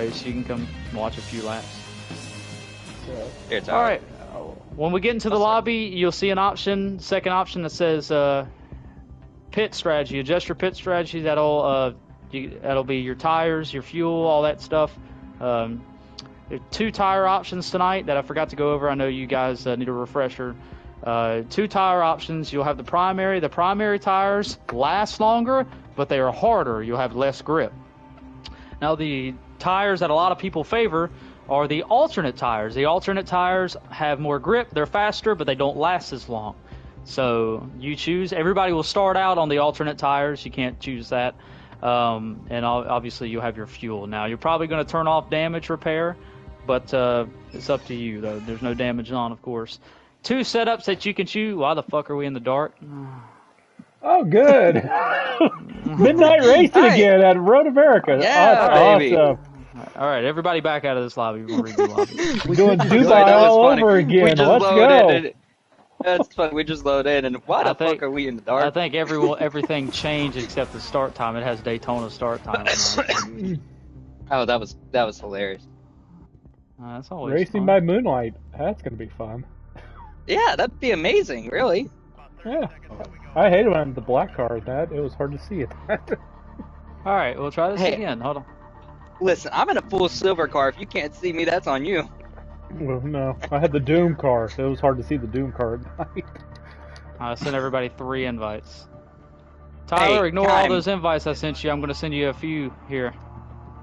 race, you can come watch a few laps. Here, All right. When we get into the lobby, you'll see an option, second option that says pit strategy. Adjust your pit strategy. That'll be your tires, your fuel, all that stuff. There are 2 tire options tonight that I forgot to go over. I know you guys need a refresher. 2 tire options. You'll have the primary. The primary tires last longer, but they are harder. You'll have less grip. Now, the tires that a lot of people favor are the alternate tires. The alternate tires have more grip. They're faster, but they don't last as long. So you choose. Everybody will start out on the alternate tires. You can't choose that. And obviously, you have your fuel. Now, you're probably going to turn off damage repair, but it's up to you, though. There's no damage on, of course. 2 setups that you can choose. Why the fuck are we in the dark? Oh, good. Midnight racing again at Road America. Yeah, baby. Awesome. All right, everybody back out of this lobby. We'll read the lobby. We're doing Dubai all over again. Let's go. That's funny. We just load in, and why the fuck are we in the dark? I think everything changed except the start time. It has Daytona start time. Oh, that was hilarious. That's always racing fun. by moonlight. That's gonna be fun. Yeah, that'd be amazing. Really. Yeah. I hated when I had the black car at that. It was hard to see it. All right, we'll try this again. Hold on. Listen, I'm in a full silver car. If you can't see me, that's on you. Well, no. I had the Doom car, so it was hard to see the Doom car at night. I sent everybody 3 invites. Tyler, ignore all those invites I sent you. I'm going to send you a few here.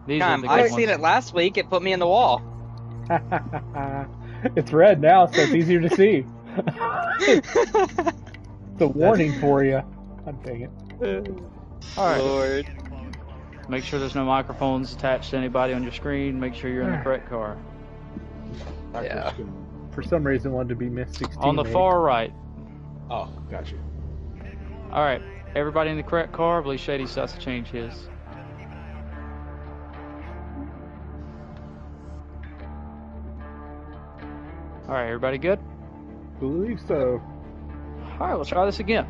These are the good I ones. seen it last week. It put me in the wall. It's red now, so it's easier to see. It's a warning for you. God dang it. All right. Lord. Make sure there's no microphones attached to anybody on your screen. Make sure you're in the correct car. Yeah. For some reason, wanted to be Mystic's On the far right. Oh, gotcha. All right. Everybody in the correct car. I believe Shady still has to change his. All right. Everybody good? Believe so. All right. We'll try this again.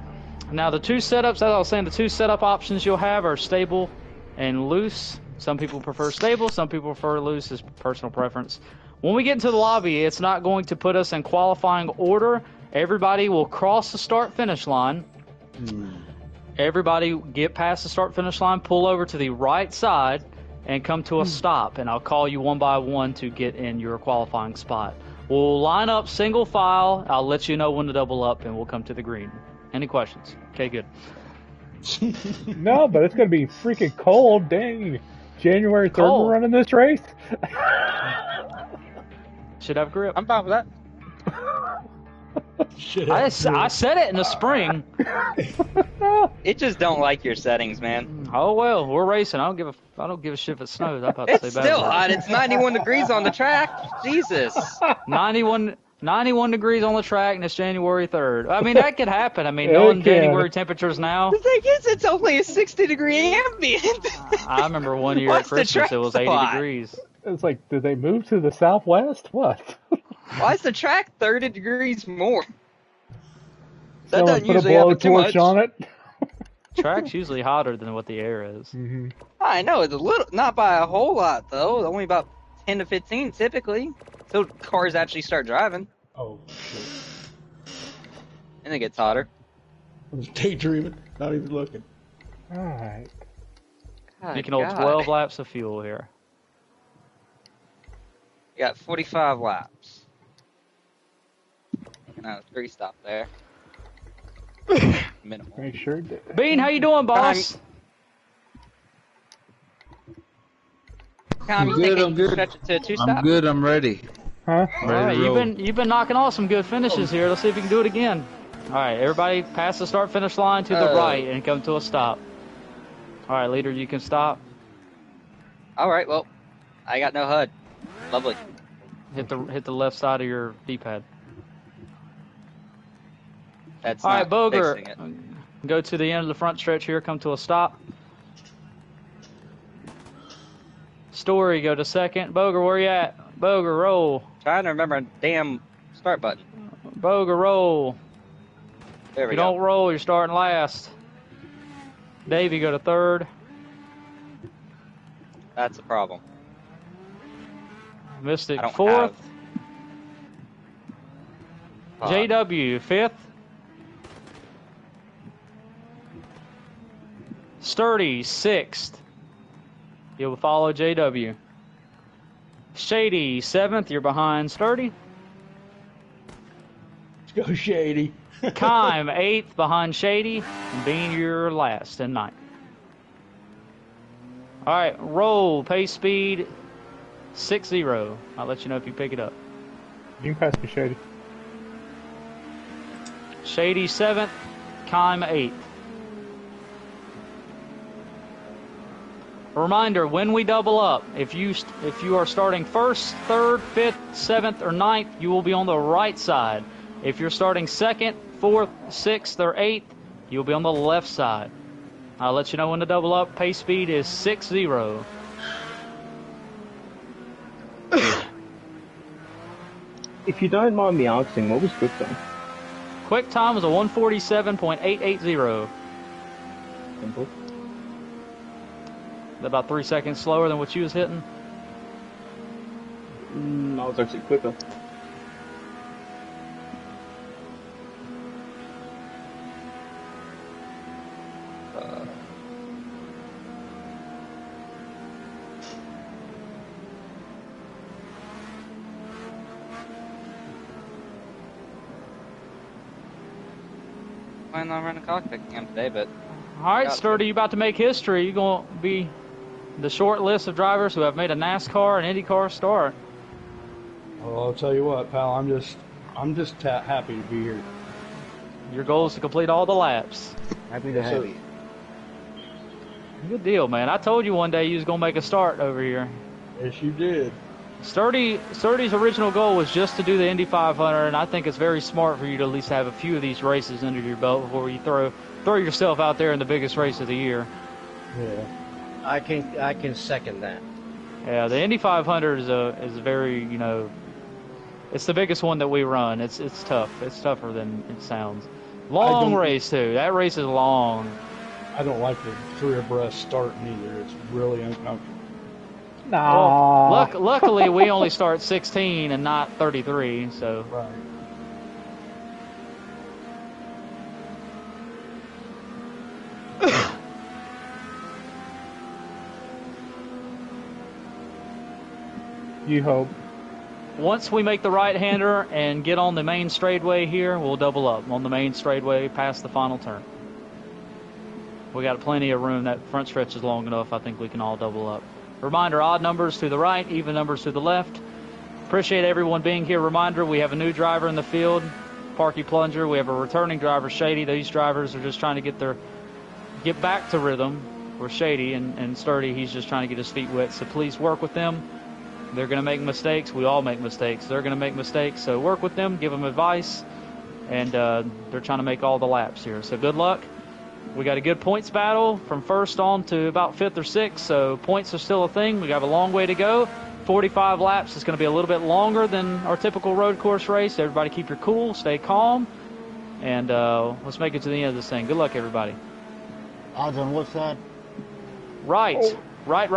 Now, the 2 setups, as I was saying, the 2 setup options you'll have are stable and loose. Some people prefer stable. Some people prefer loose. It's personal preference. When we get into the lobby, it's not going to put us in qualifying order. Everybody will cross the start-finish line. Everybody get past the start-finish line, pull over to the right side, and come to a stop. And I'll call you one by one to get in your qualifying spot. We'll line up single file. I'll let you know when to double up, and we'll come to the green. Any questions? Okay, good. No, but it's going to be freaking cold. Dang. January 3rd we're running this race? Should have grip. I'm fine with that. I said it in the spring. It just don't like your settings, man. Oh well, we're racing. I don't give a shit if it snows. I'm about to It's say still bad. hot. It's 91 degrees on the track. Jesus. 91 degrees on the track, and it's January 3rd. I mean, that could happen. I mean, knowing January temperatures now. The thing is, it's only a 60-degree ambient. I remember one year at Christmas it was 80 degrees. It's like, did they move to the southwest? What? Why is the track 30 degrees more? That Someone doesn't put usually a happen too much. blowtorch on it? Track's usually hotter than what the air is. I know, it's a little, not by a whole lot though. Only about 10 to 15 typically. So cars actually start driving. Oh, shit. And it gets hotter. I'm just daydreaming, not even looking. Alright. You can hold 12 laps of fuel here. You got 45 laps. No, 3 stop there. Minimal. Make sure. Bean, how you doing, boss? Tom, you Good, think I'm you good. stretch it to a 2-stop? I'm good. I'm ready. Huh? All right, you've been knocking off some good finishes here. Let's see if you can do it again. All right, everybody pass the start-finish line to the right and come to a stop. All right, leader, you can stop. All right, well, I got no HUD. Lovely. Hit the left side of your D-pad. That's all right, not Boger, fixing it. go to the end of the front stretch here. Come to a stop. Story, go to second. Boger, where you at? Boger, roll. Trying to remember a damn start button. Boger, roll. There we If you go. don't roll, you're starting last. Davey, go to third. That's a problem. Mystic I don't 4th. have- JW 5th. Sturdy 6th. You'll follow JW. Shady 7th. You're behind Sturdy. Let's go, Shady. Kime 8th behind Shady. And Bean, you're last and 9th. Alright, roll, pace speed 6-0. I'll let you know if you pick it up. You can pass me, Shady. Shady 7th, Kime 8th. A reminder, when we double up, if you are starting 1st, 3rd, 5th, 7th, or 9th, you will be on the right side. If you're starting 2nd, 4th, 6th, or 8th, you'll be on the left side. I'll let you know when to double up. Pace speed is 6-0. If you don't mind me asking, what was quick time? Quick time was a 147.880. Simple. About 3 seconds slower than what you was hitting. I was actually quicker. Planning on running a cockpit cam today, but All right, Sturdy, you about to make history. You're going to be the short list of drivers who have made a NASCAR and IndyCar start. Well, I'll tell you what, pal. I'm just happy to be here. Your goal is to complete all the laps. Happy to have you. Good deal, man. I told you one day you was going to make a start over here. Yes, you did. Sturdy's original goal was just to do the Indy 500, and I think it's very smart for you to at least have a few of these races under your belt before you throw yourself out there in the biggest race of the year. Yeah. I can second that. Yeah, the Indy 500 is a very, it's the biggest one that we run. It's tough. It's tougher than it sounds. Long race too. That race is long. I don't like the 3 abreast starting either. It's really uncomfortable. Nah. Well, luckily we only start 16 and not 33, so. Right. You hope. Once we make the right-hander and get on the main straightaway here, we'll double up on the main straightaway past the final turn. We got plenty of room. That front stretch is long enough. I think we can all double up. Reminder, odd numbers to the right, even numbers to the left. Appreciate everyone being here. Reminder, we have a new driver in the field, Parky Plunger. We have a returning driver, Shady. These drivers are just trying to get back to rhythm. We're Shady and Sturdy. He's just trying to get his feet wet. So please work with them. They're going to make mistakes. We all make mistakes. They're going to make mistakes. So work with them, give them advice, and they're trying to make all the laps here. So good luck. We got a good points battle from first on to about 5th or 6th, so points are still a thing. We have a long way to go. 45 laps is going to be a little bit longer than our typical road course race. Everybody keep your cool, stay calm, and let's make it to the end of this thing. Good luck, everybody. Odds on what side? Right. Oh. Right.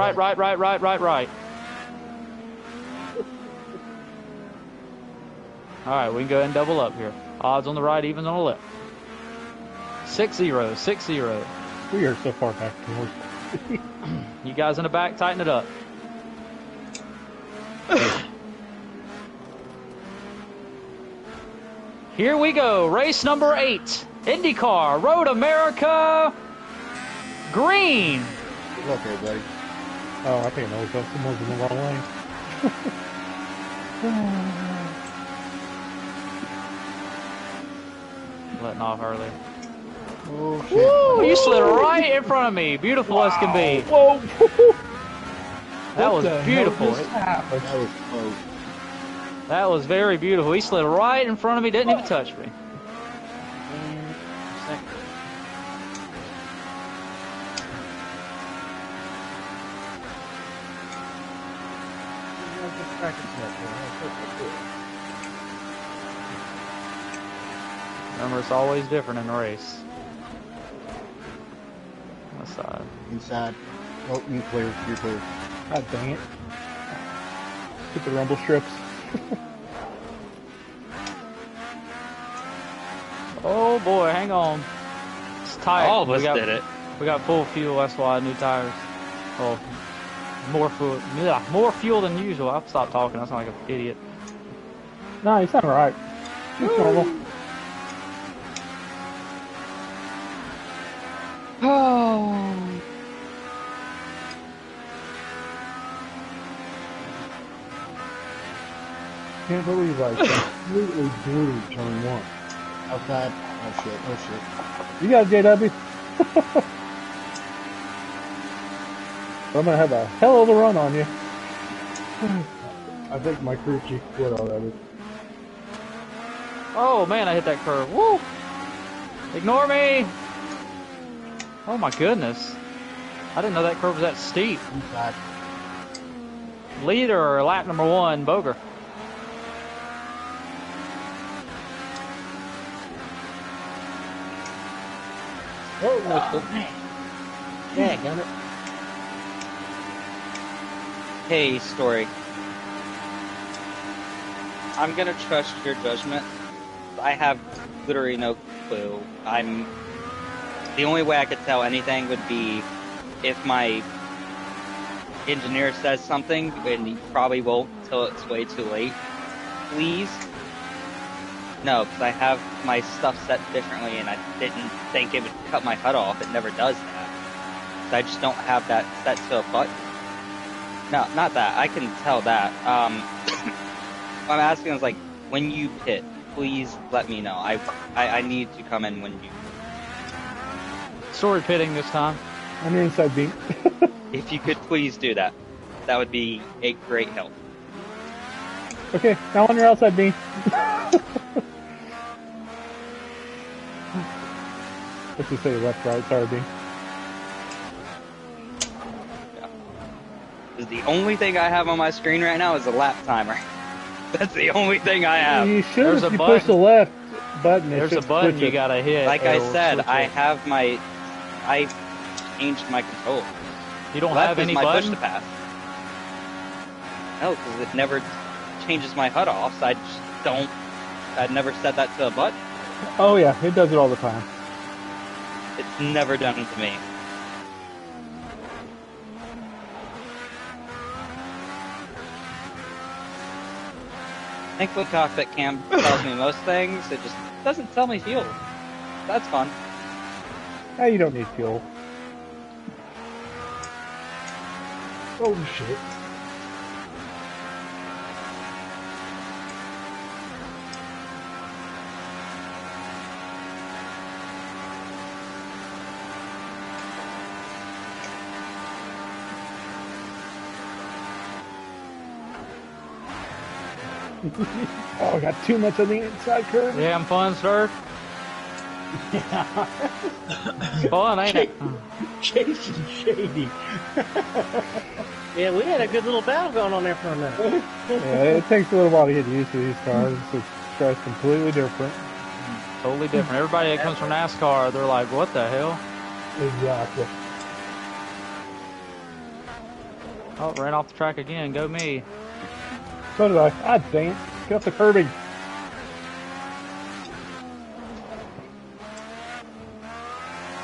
All right, we can go ahead and double up here. Odds on the right, evens on the left. 6-0. We are so far back towards. You guys in the back, tighten it up. Here we go. Race number 8. IndyCar, Road America, green. Good luck, everybody. Oh, I think I know someone's in the wrong lane. Letting off early. Oh, shit. Woo! You slid right in front of me. Beautiful as can be. Whoa! That was beautiful. That was close. That was very beautiful. He slid right in front of me, didn't even touch me. Remember, it's always different in the race. That side. Inside. Oh, you clear. You're clear. God dang it. Get the rumble strips. Oh boy, hang on. It's tight. All of us did it. We got full fuel, that's why new tires. Oh, more fuel. Yeah, more fuel than usual. I've stopped talking. I sound like an idiot. No, you sound right. It's normal. Oh. Can't believe I completely blew turn one. Outside. Oh shit. Oh shit. You got it, JW. I'm gonna have a hell of a run on you. I think my crew chief quit already. Oh man, I hit that curve. Woo! Ignore me! Oh my goodness. I didn't know that curve was that steep. Inside. Leader or lap number 1, Boger. Oh, missed it. Yeah, got it. Hey, Story. I'm gonna trust your judgment. I have literally no clue. The only way I could tell anything would be if my engineer says something, and he probably won't till it's way too late. Please? No, because I have my stuff set differently, and I didn't think it would cut my HUD off. It never does that. So I just don't have that set to a button. No, not that. I can tell that. What I'm asking is, like, when you pit, please let me know. I need to come in when you... Story pitting this time. On your inside beam. If you could please do that. That would be a great help. Okay, now on your outside beam. Let's just say left, right, sorry, beam. Yeah. 'Cause the only thing I have on my screen right now is a lap timer. That's the only thing I have. You should There's if a you push the button. left button. There's a button you gotta hit. Like I It'll said, switch I it. have my... I changed my control. You don't Left have is any my button? push to pass. No, because it never changes my HUD off, so I just don't... I'd never set that to a button. Oh yeah, it does it all the time. It's never done to me. Thankfully, Cockpit Cam tells me most things. It just doesn't tell me fuel. That's fun. Hey, you don't need fuel. Oh shit. Oh, I got too much on the inside curve. You having fun, sir? Fun, ain't it? Chasing Shady. Yeah, we had a good little battle going on there for a minute. Yeah, it takes a little while to get used to these cars. This car's completely different. Totally different. Everybody that comes from NASCAR, they're like, what the hell? Exactly. Oh, ran off the track again. Go me. So did I. God dang it. Get off the curbing.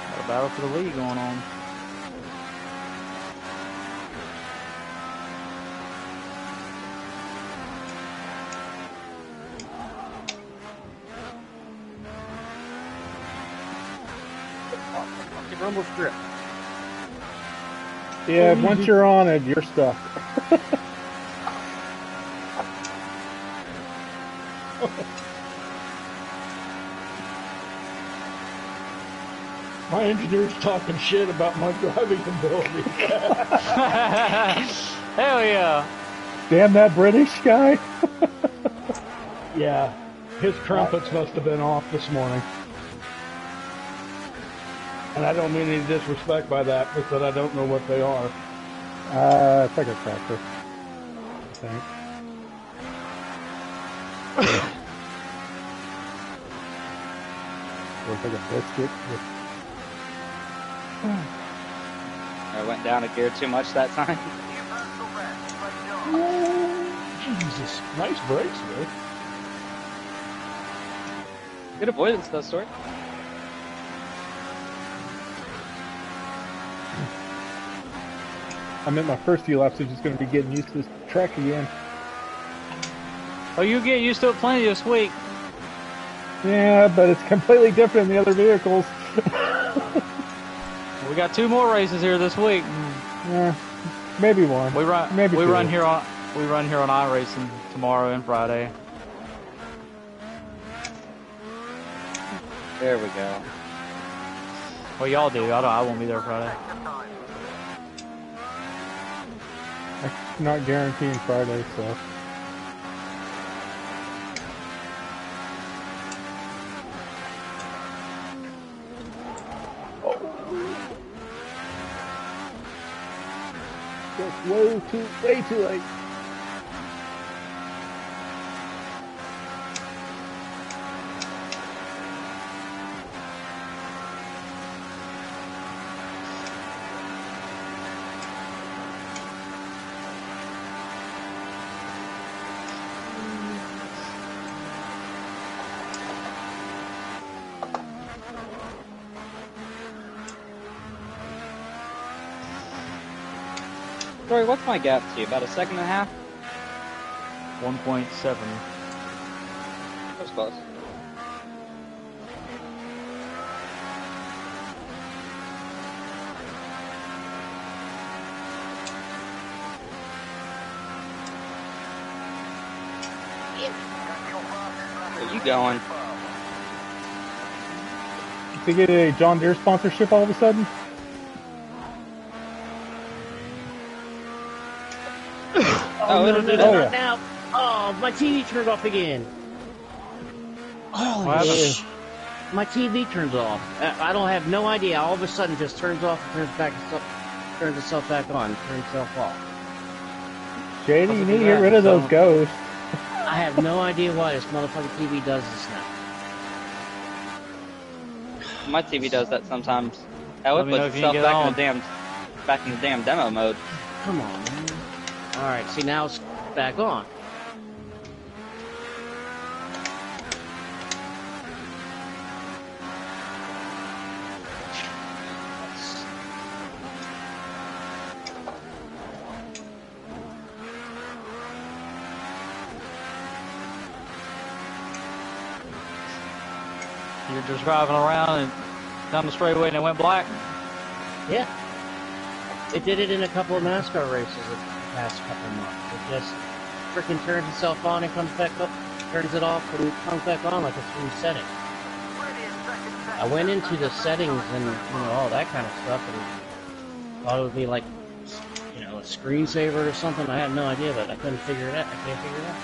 Got a battle for the lead going on. Rumble strip. Yeah, once you're on it, you're stuck. My engineer's talking shit about my driving ability. Hell yeah. Damn that British guy. Yeah, his trumpets must have been off this morning. And I don't mean any disrespect by that, but that I don't know what they are. It's like a cracker, I think. Looks like a biscuit. I went down a gear too much that time. Jesus, nice brakes, Rick. Good avoidance, though, Story. I meant my first few laps are just going to be getting used to this track again. Oh, you get used to it plenty this week. Yeah, but it's completely different than the other vehicles. We got 2 more races here this week. Maybe one. We run. Maybe we two. run here on. We run here on iRacing tomorrow and Friday. There we go. Well, y'all do. I won't be there Friday. I'm not guaranteeing Friday, so. Way too late. Story, what's my gap to you? About 1.5 seconds? 1.7. That was close. Where you going? To get a John Deere sponsorship all of a sudden? Oh, it'll do that. yeah. Now, oh, my TV turned off again. What Holy happened? shit. My TV turns off. I don't have no idea. All of a sudden, just turns off and turns itself back on, turns itself off. Shady, you need to get rid of those ghosts. I have no idea why this motherfucking TV does this now. My TV does that sometimes. Hell, Let it me know puts if you can itself get back in the damn demo mode. Come on, man. Alright, see, now it's back on. You're just driving around and down the straightaway and it went black. Yeah. It did it in a couple of NASCAR races the past couple of months. It just freaking turns itself on and comes back up, turns it off and comes back on like it's resetting. I went into the settings and, all that kind of stuff and thought it would be like, a screensaver or something. I had no idea, but I couldn't figure it out. I can't figure it out.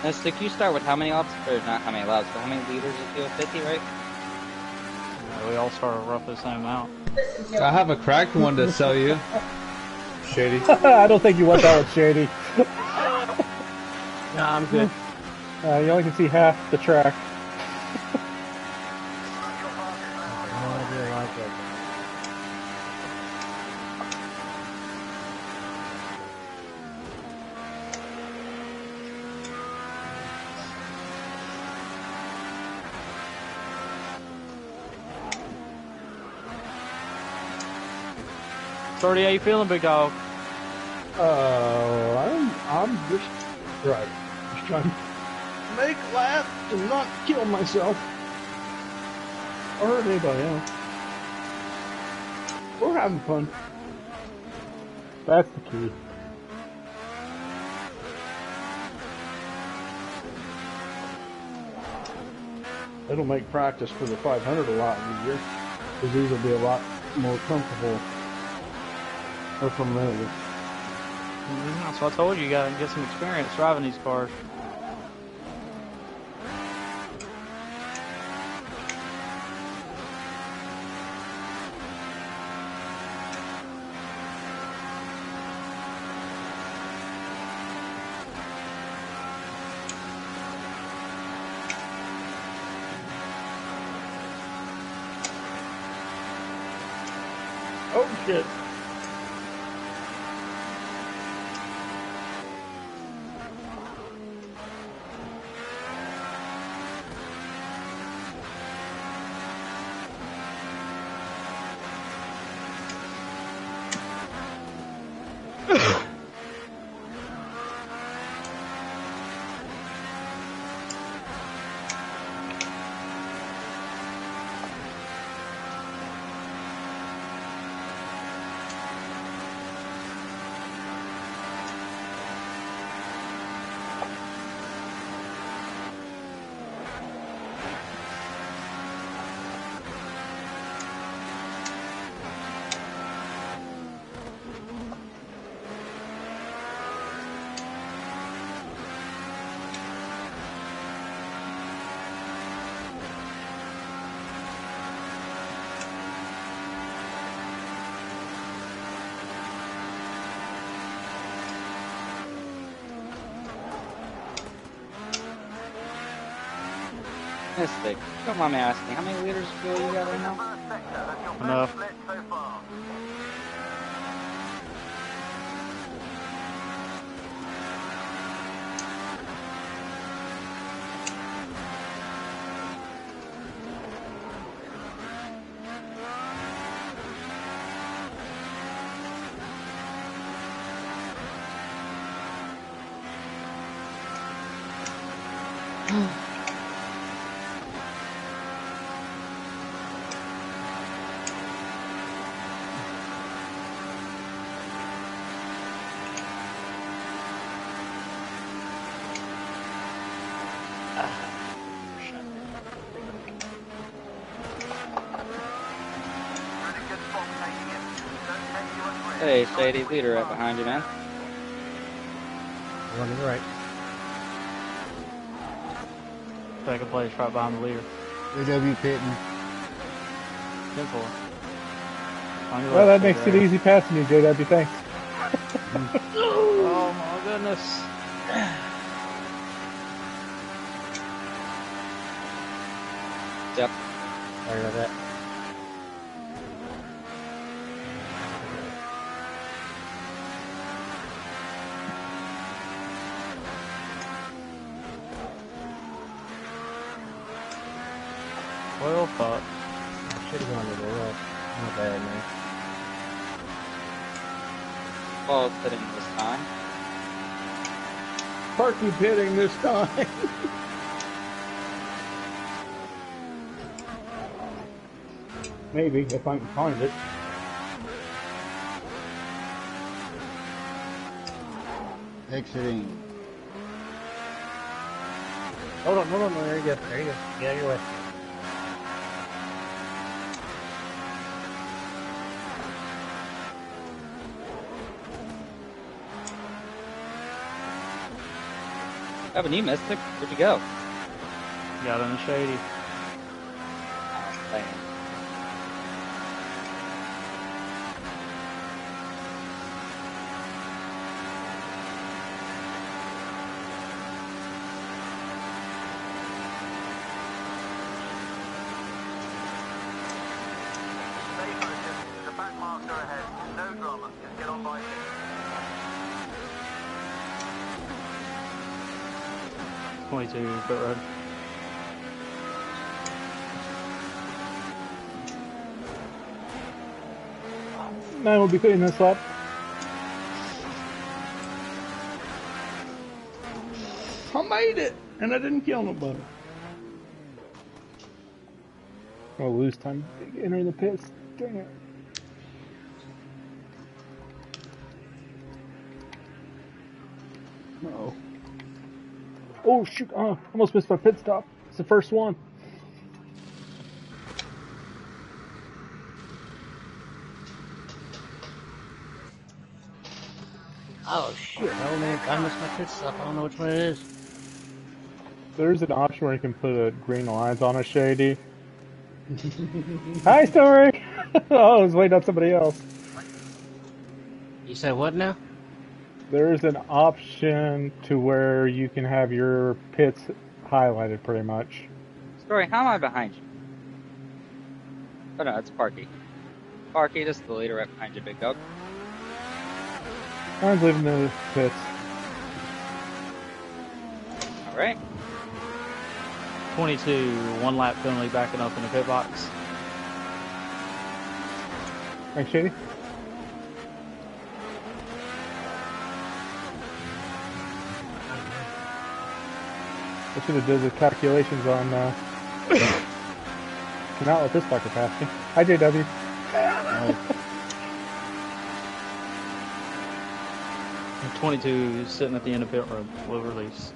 Now, Stick, you start with how many laps? Or not how many laps, but how many liters of fuel? 50, right? We all started roughly the same amount. I have a cracked one to sell you. Shady. I don't think you want that one, Shady. Nah, I'm good. You only can see half the track. No idea why I did. Sorry, how you feeling, big dog? I'm just right. Just trying to make laps and not kill myself or hurt anybody else. We're having fun. That's the key. It'll make practice for the 500 a lot easier, because these will be a lot more comfortable or familiar. That's what I told you. You gotta get some experience driving these cars. Oh shit. Mystic, don't mind me asking, how many liters of fuel you got right now? Enough. Hey, Shady, leader right behind you, man. One to the right. Second place right behind the leader. AW pitting. 10-4. Well, that makes it easy passing you, JW. Thanks. Oh my goodness. Yep. Sorry about that. Well, fuck. Should have gone to the left. Not bad, man. Ball's hitting this time. Parky pitting this time. Maybe, if I can find it. Exiting. Hold on, no, there you go. There you go. Get out of your way. Haven't you, Mystic? Where'd you go? Got in the shady. Oh, man. Stay focused. The back marker ahead. No drama. Just get on by here. 22 pit road. Man, we'll be cleaning this up. I made it, and I didn't kill nobody. I'll lose time entering the pits. Dang it. Uh-oh. Oh, shoot. Almost missed my pit stop. It's the first one. Oh shit! I don't know. I missed my pit stop. I don't know which one it is. There's an option where you can put a green lines on a shady. Hi, Story! Oh, I was waiting on somebody else. You said what now? There's an option to where you can have your pits highlighted pretty much. Story, how am I behind you? Oh no, it's Parky. Parky, this is the leader right behind you, big dog. I'm leaving the pits. Alright. 22, 1 lap penalty backing up in the pit box. Thanks, Shady. I should have did the calculations on, cannot let this fucker pass me. Hi, JW. 22 is sitting at the end of pit road. Will release.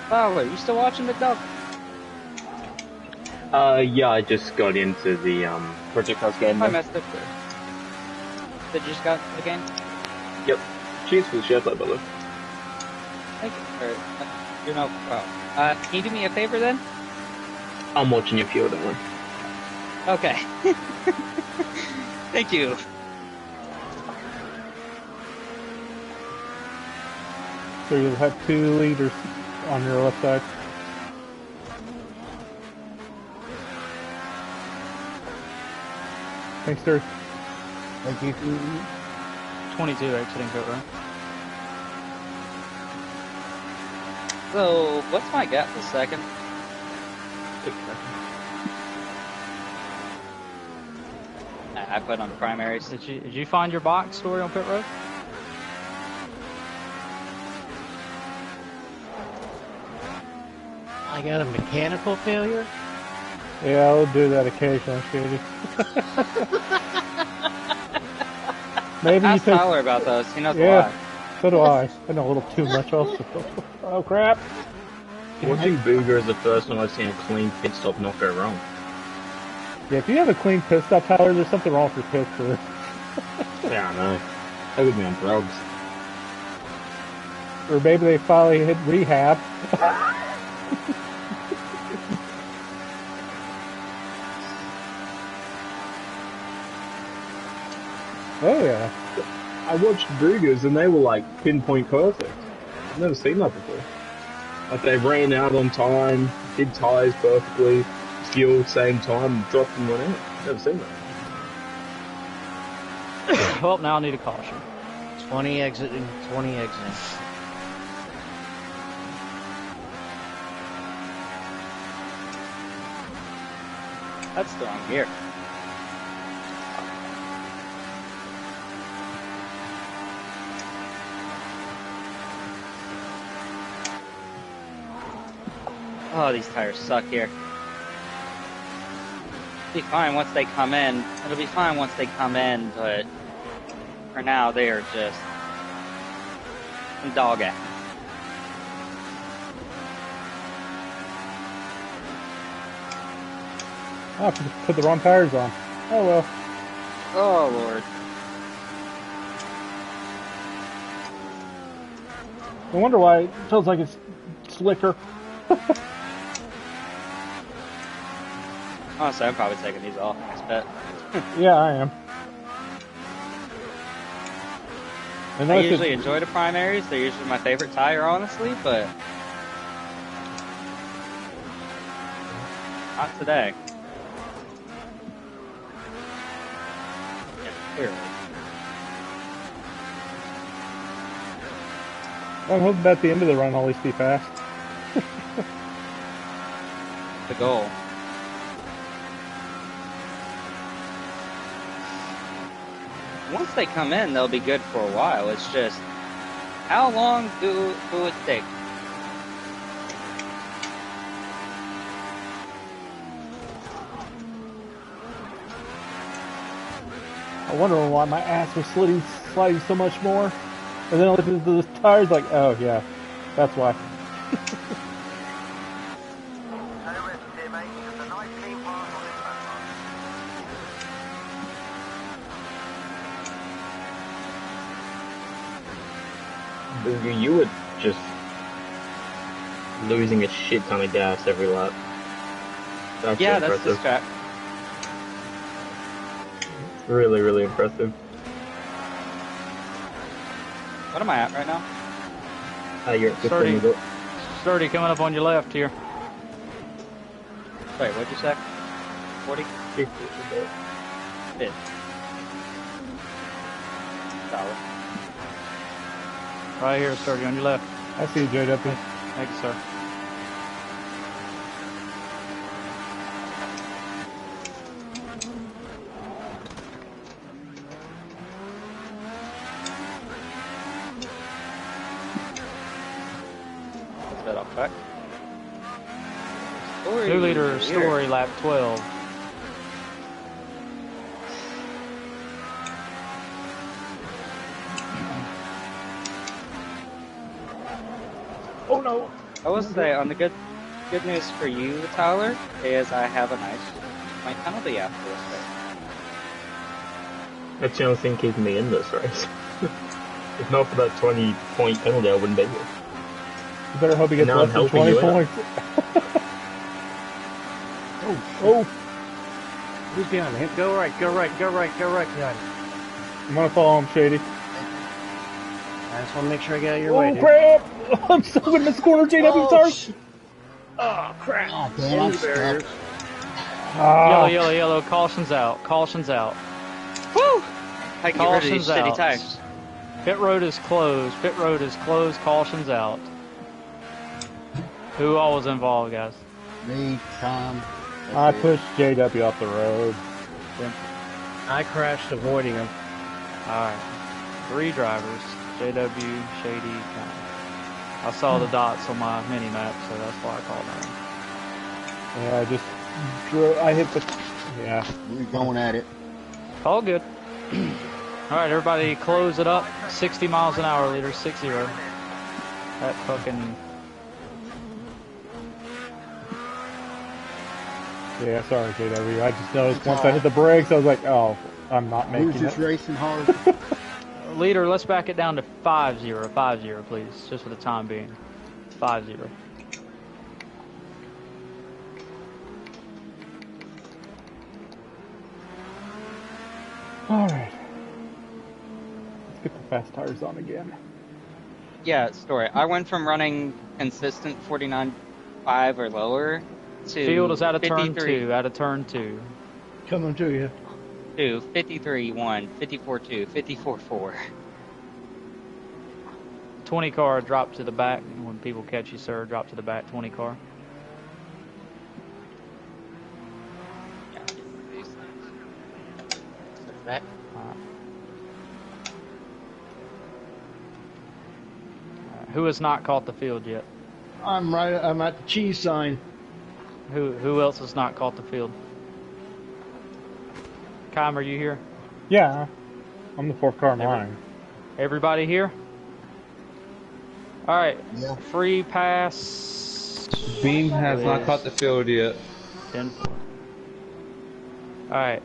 Oh, wait, you still watching the dog? Yeah, I just got into the Project House game. I now. messed up there. Did you just got the game? Yep. Cheers for the share play, by the way. Thank you. You're no problem. Can you do me a favor then? I'm watching your fuel, don't worry. Okay. Thank you. So you'll have 2 leaders on your left side. Thanks, sir. Thank you. 22 exiting pit road. So, what's my gap for second? 6 seconds. I put on the primaries. Did you find your box story on pit road? I got a mechanical failure? Yeah, I'll do that occasionally, Shady. Maybe you Ask take... Tyler about those. He knows Yeah, why. so do I. I know a little too much also. Oh, crap. Watching Booger is the first time I've seen a clean pit stop not go wrong. Yeah, if you have a clean pit stop, Tyler, there's something wrong with your pit crew. Yeah, I know. They would be on drugs. Or maybe they finally hit rehab. Oh, yeah. I watched Boogers and they were like pinpoint perfect. I've never seen that before. Like they ran out on time, did tyres perfectly, fuel same time, dropped and went out. Never seen that. Well, now I need a caution. 20 exiting, 20 exiting. That's the wrong gear. Oh, these tires suck here. It'll be fine once they come in. It'll be fine once they come in, but for now they are just dog ass. Oh, put the wrong tires on. Oh, well. Oh lord. I wonder why it feels like it's slicker. Honestly, I'm probably taking these off next bet. Yeah, I am. And I that's usually it. enjoy the primaries. They're usually my favorite tire, honestly, but not today. Yeah, clearly. I'm hoping at the end of the run I'll at least be fast. The goal. Once they come in, they'll be good for a while. It's just, how long do it take? I wonder why my ass was sliding so much more. And then I looked at the tires like, oh yeah, that's why. You were just losing a shit ton of gas every lap. That's Yeah, that's impressive. this track. Really, really impressive. What am I at right now? You're at 30. 15 minutes. Sturdy coming up on your left here. Wait, what'd you say? 40? 50. Fifth. Solid. Right here, Sturdy, on your left. I see you, JW. Thank you, sir. What's that off track? New leader, Story, lap 12. Oh no! I will say, on the good news for you, Tyler, is I have a nice point penalty after this race. That's the only thing keeping me in this race. If not for that 20-point penalty, I wouldn't be here. You better hope he gets Now I'm less than helping 20 you out. points. Oh! Who's behind him? Go right, go right, go right, go right behind him. I'm gonna follow him, Shady. I just want to make sure I get out of your way, Oh dude. crap! I'm stuck in this corner, JW, sorry! Oh, crap. Oh, damn, I'm stuck. Ah, Yellow, yellow, caution's out, caution's out. Woo! I can get rid of these Caution's shitty out. tires. Pit road is closed, pit road is closed, caution's out. Who all was involved, guys? Me, Tom. I pushed JW off the road. I crashed avoiding him. Alright. 3 drivers. JW, Shady, Tom. I saw the dots on my mini map, so that's why I called them. Yeah, I just I hit the. Yeah. We're going at it. All good. Alright, everybody close it up. 60 miles an hour, leader, 60. That fucking. Yeah, sorry, JW. I just noticed once I hit the brakes, I was like, oh, I'm not Who's making just it. racing hard? Leader, let's back it down to 5-0. 5-0, please, just for the time being. 5-0. Alright. Let's get the fast tires on again. Yeah, Story. I went from running consistent 49.5 or lower to Field is out of turn 53 2. Out of turn 2. Coming to you. to 53.1, 54.2, 54.4. 20 car drop to the back. When people catch you, sir, drop to the back. 20 car. Back. Who has not caught the field yet? I'm at the cheese sign. Who else has not caught the field? Kym, are you here? Yeah, I'm the 4th car in line. Everybody here? All right. Yeah. Free pass. Beam has not caught the field yet. 10-4. All right.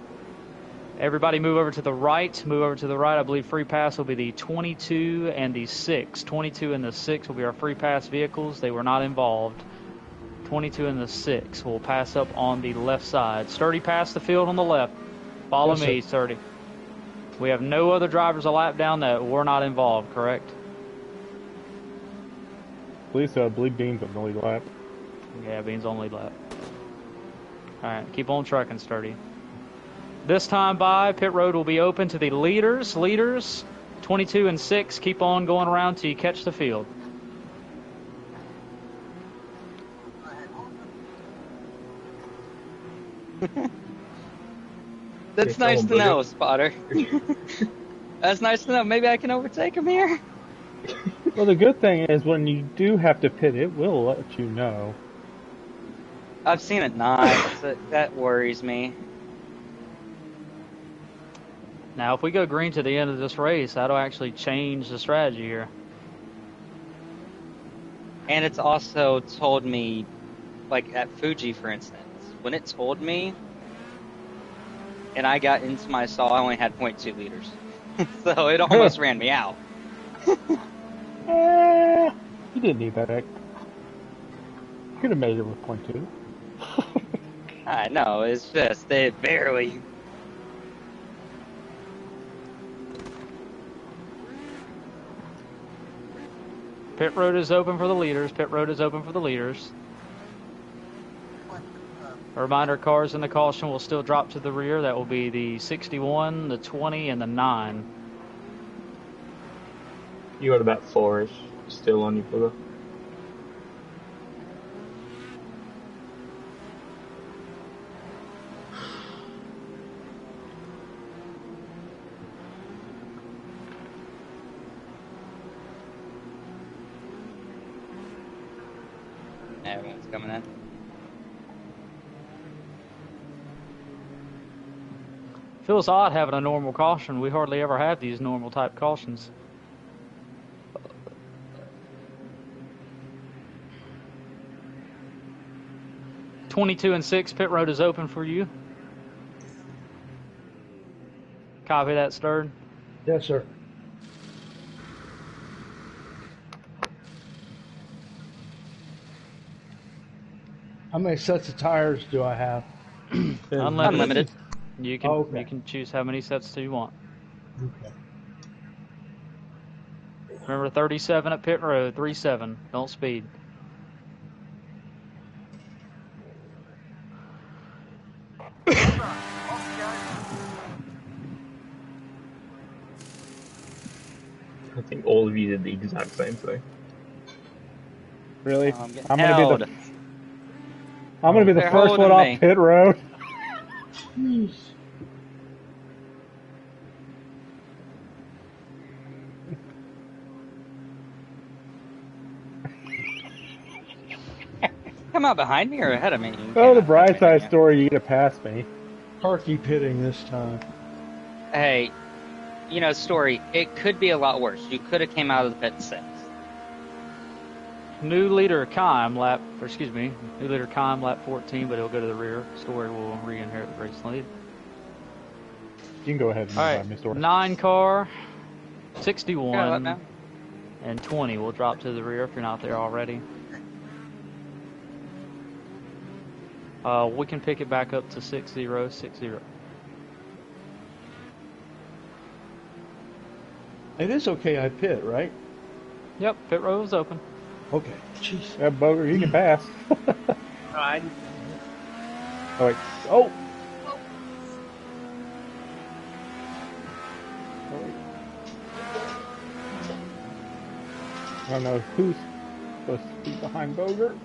Everybody move over to the right. Move over to the right. I believe free pass will be the 22 and the 6. 22 and the 6 will be our free pass vehicles. They were not involved. 22 and the 6 will pass up on the left side. Sturdy pass the field on the left. Follow Yes, me, sir. Sturdy. We have no other drivers a lap down that were not involved, correct? Please, I believe Bean's on the lead lap. Yeah, Bean's on lead lap. All right, keep on trucking, Sturdy. This time by, pit road will be open to the leaders. Leaders, 22 and 6, keep on going around till you catch the field. That's Yeah, nice come to on, know, buddy. Spotter. That's nice to know. Maybe I can overtake him here. Well, the good thing is when you do have to pit, it will let you know. I've seen it not. That worries me. Now, if we go green to the end of this race, that'll actually change the strategy here. And it's also told me, like at Fuji, for instance, when it told me, and I got into my stall, I only had 0.2 liters. So it almost ran me out. You didn't need that egg. Could have made it with .2. I know, it's just, they barely. Pit road is open for the leaders. Pit road is open for the leaders. A reminder, cars in the caution will still drop to the rear. That will be the 61, the 20, and the 9. You got about 4-ish still on your footer. Everyone's coming in. Feels odd having a normal caution. We hardly ever have these normal type cautions. .22 and 6, pit road is open for you. Copy that, Stern. Yes, sir. How many sets of tires do I have? Unlimited. You can Okay. you can choose how many sets do you want. Okay. Remember 37 at pit road, 37. Don't speed. I think all of you did the exact same thing. Really? I'm getting I'm gonna held. be the I'm gonna be the They're first one holding me. off pit road. Jeez. Come out behind me or ahead of me? You Oh, came the out bright behind me. side story, you get to pass me. Parky pitting this time. Hey, you know, story, it could be a lot worse. You could have came out of the pit 6th. New leader Kime new leader Kime lap 14, but he'll go to the rear. Story will re-inherit the race lead. You can go ahead and All move right, by me, story. 9 car, Yeah, let 61, know. and 20 will drop to the rear if you're not there already. We can pick it back up to 60, 60. It is okay I pit, right? Yep, pit road is open. Okay. Jeez. Yeah, Boger, you can pass. Right. Oh, wait. Oh! I don't know who's supposed to be behind Boger.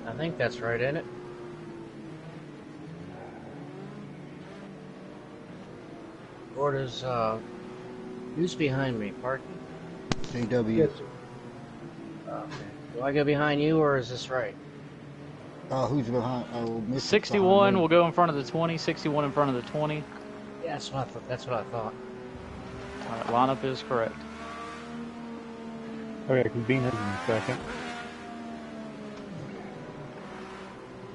I think that's right, isn't it? Or does, who's behind me? Parky? JW. Yes, sir. Okay. Do I go behind you, or is this right? Who's behind? Oh, Mystic's 61 behind me. will go in front of the 20, 61 in front of the 20. Yeah, that's what I thought. All right, lineup is correct. Okay, because Bean is in second.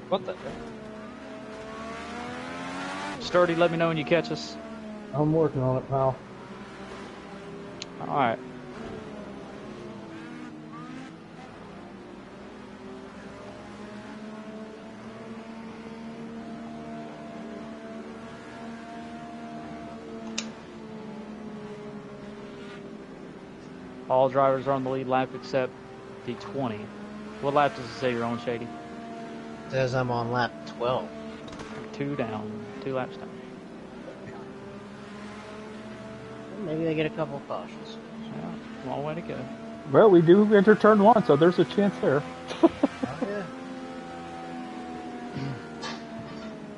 What the? Sturdy, let me know when you catch us. I'm working on it, pal. All right. All drivers are on the lead lap except the 20. What lap does it say you're on, Shady? It says I'm on lap 12. 2 down, 2 laps down. Maybe they get a couple of cautions. Yeah, long way to go. Well, we do enter turn 1, so there's a chance there. Yeah.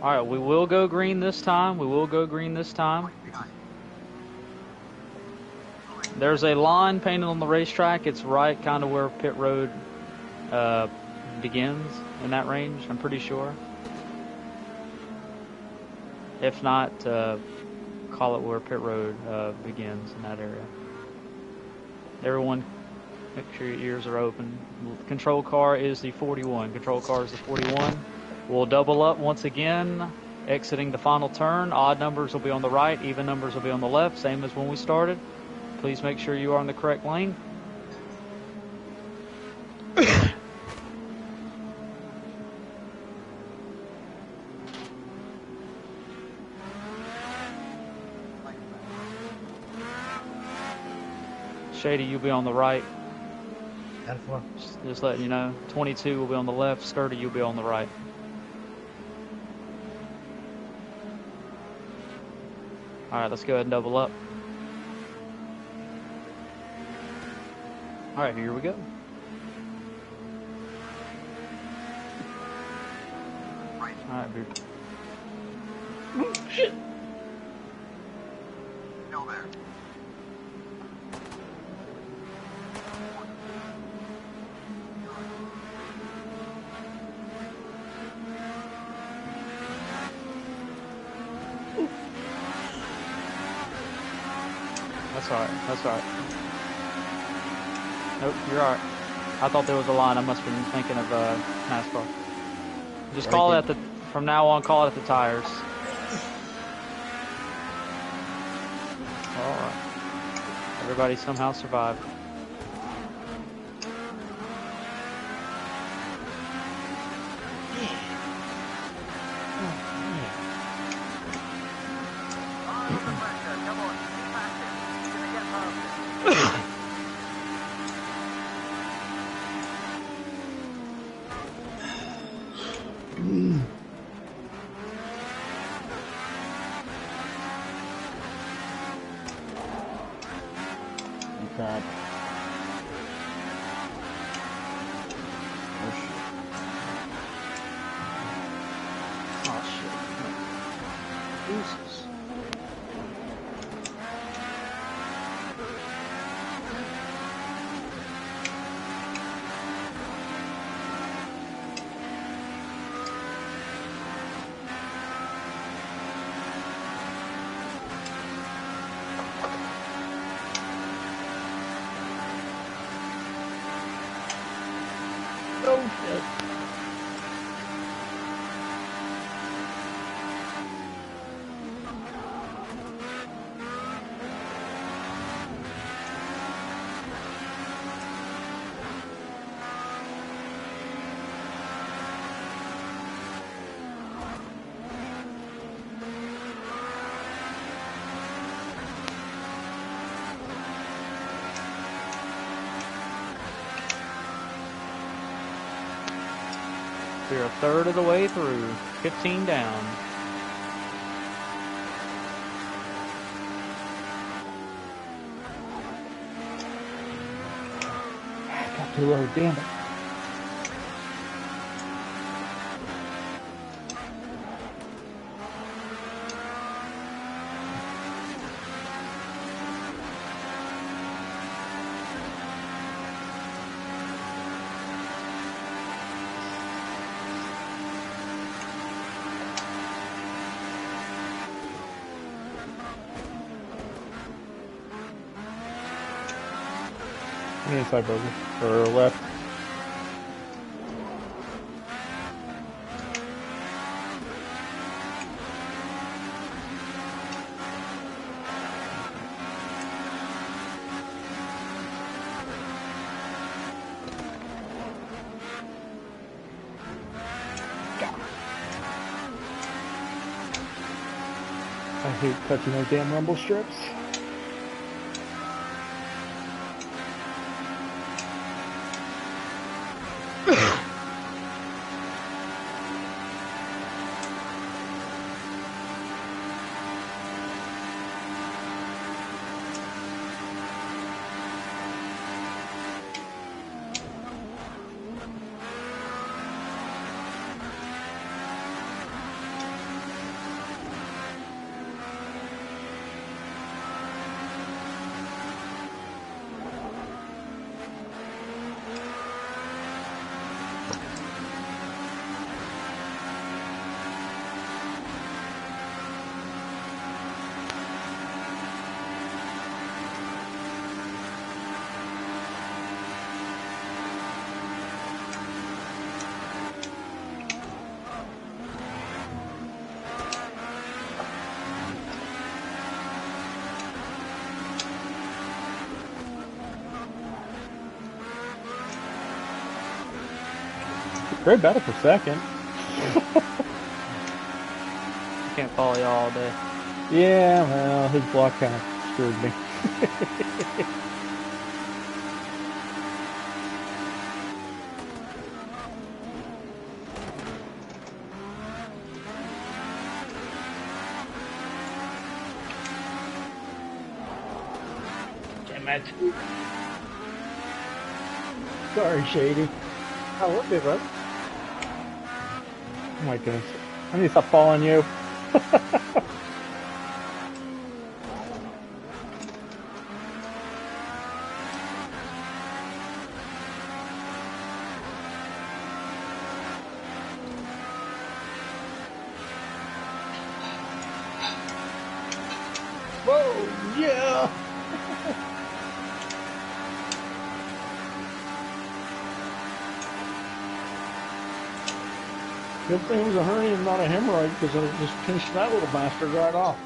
All right, we will go green this time. We will go green this time. There's a line painted on the racetrack. It's right kind of where pit road begins in that range, I'm pretty sure. If not, call it where pit road begins in that area. Everyone, make sure your ears are open. Control car is the 41. Control car is the 41. We'll double up once again, exiting the final turn. Odd numbers will be on the right, even numbers will be on the left, same as when we started. please make sure you are in the correct lane. Shady, you'll be on the right. Just letting you know. 22 will be on the left. Sturdy, you'll be on the right. Alright, let's go ahead and double up. Alright, here we go. Alright, dude. Oh, shit. Still there. That's alright, that's alright. Nope, you're alright. I thought there was a line. I must have been thinking of NASCAR. Just call it at the, from now on, call it at the tires. Alright. Everybody somehow survived. Come on, keep active. You're gonna get past it. God. Oh shit. Jesus. Oh, shit. We're a third of the way through. 15 down. Got too low, damn it. Inside burger. Or left. I hate touching those damn rumble strips. Great battle for second. Can't follow y'all all day. Yeah, well, his block kind of screwed me. Damn it. Sorry, Shady. Oh, we'll be, bro. Oh my goodness. I need to stop following you. Whoa, yeah! Good thing it was a hernia and not a hemorrhoid, because I just pinched that little bastard right off.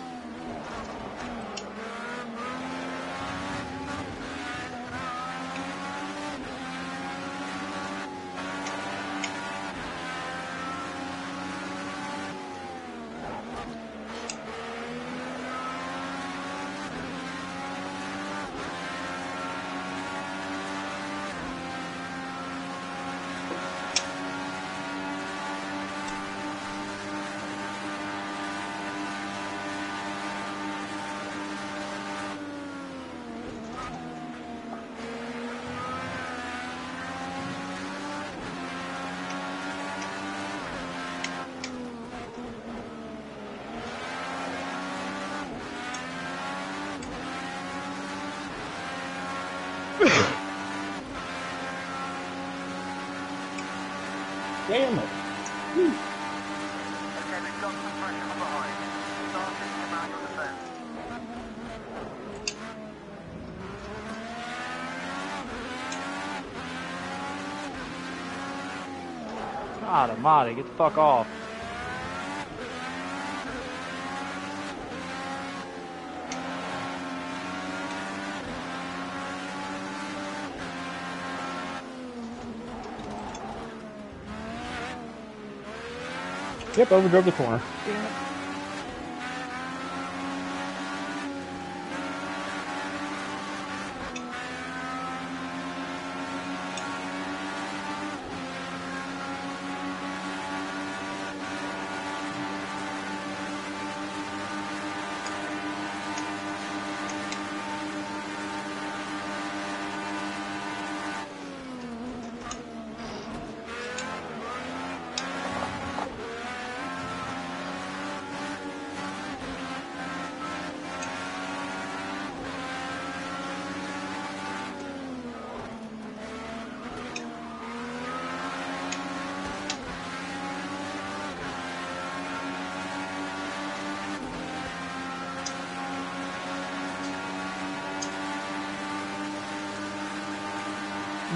Damn it. Okay, we've got some pressure from behind. Start thinking about your defense. God almighty, get the fuck off. Yep, overdrove the corner.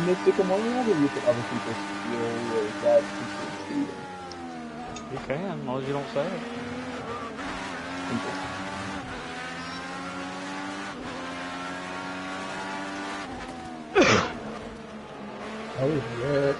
Mystic, am I allowed to look at other people's skill, or is that considered cheating? You can, as long as you don't say it. Interesting. Oh, yeah.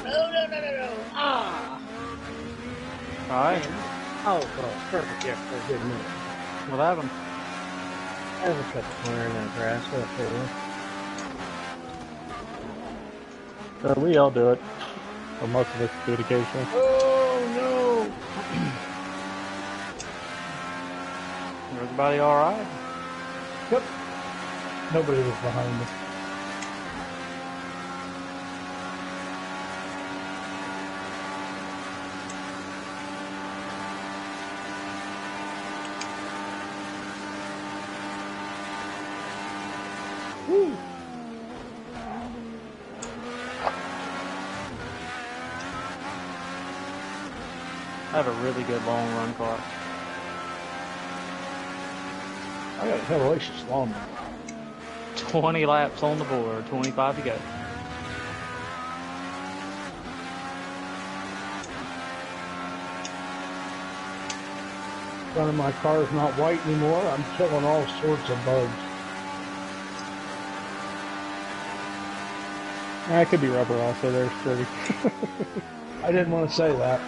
No. Ah! All right. Oh, perfect. Yeah, for a good minute. What happened? I was cut the corner in that grass. What for? We all do it. Or most of us do it occasionally. Oh no! Everybody all right? Yep. Nobody was behind me. Woo! I have a really good long run clock. I got a hellacious lawnmower. 20 laps on the board, 25 to go. Front of my car's not white anymore. I'm killing all sorts of bugs. It could be rubber also there, sturdy. I didn't want to say that.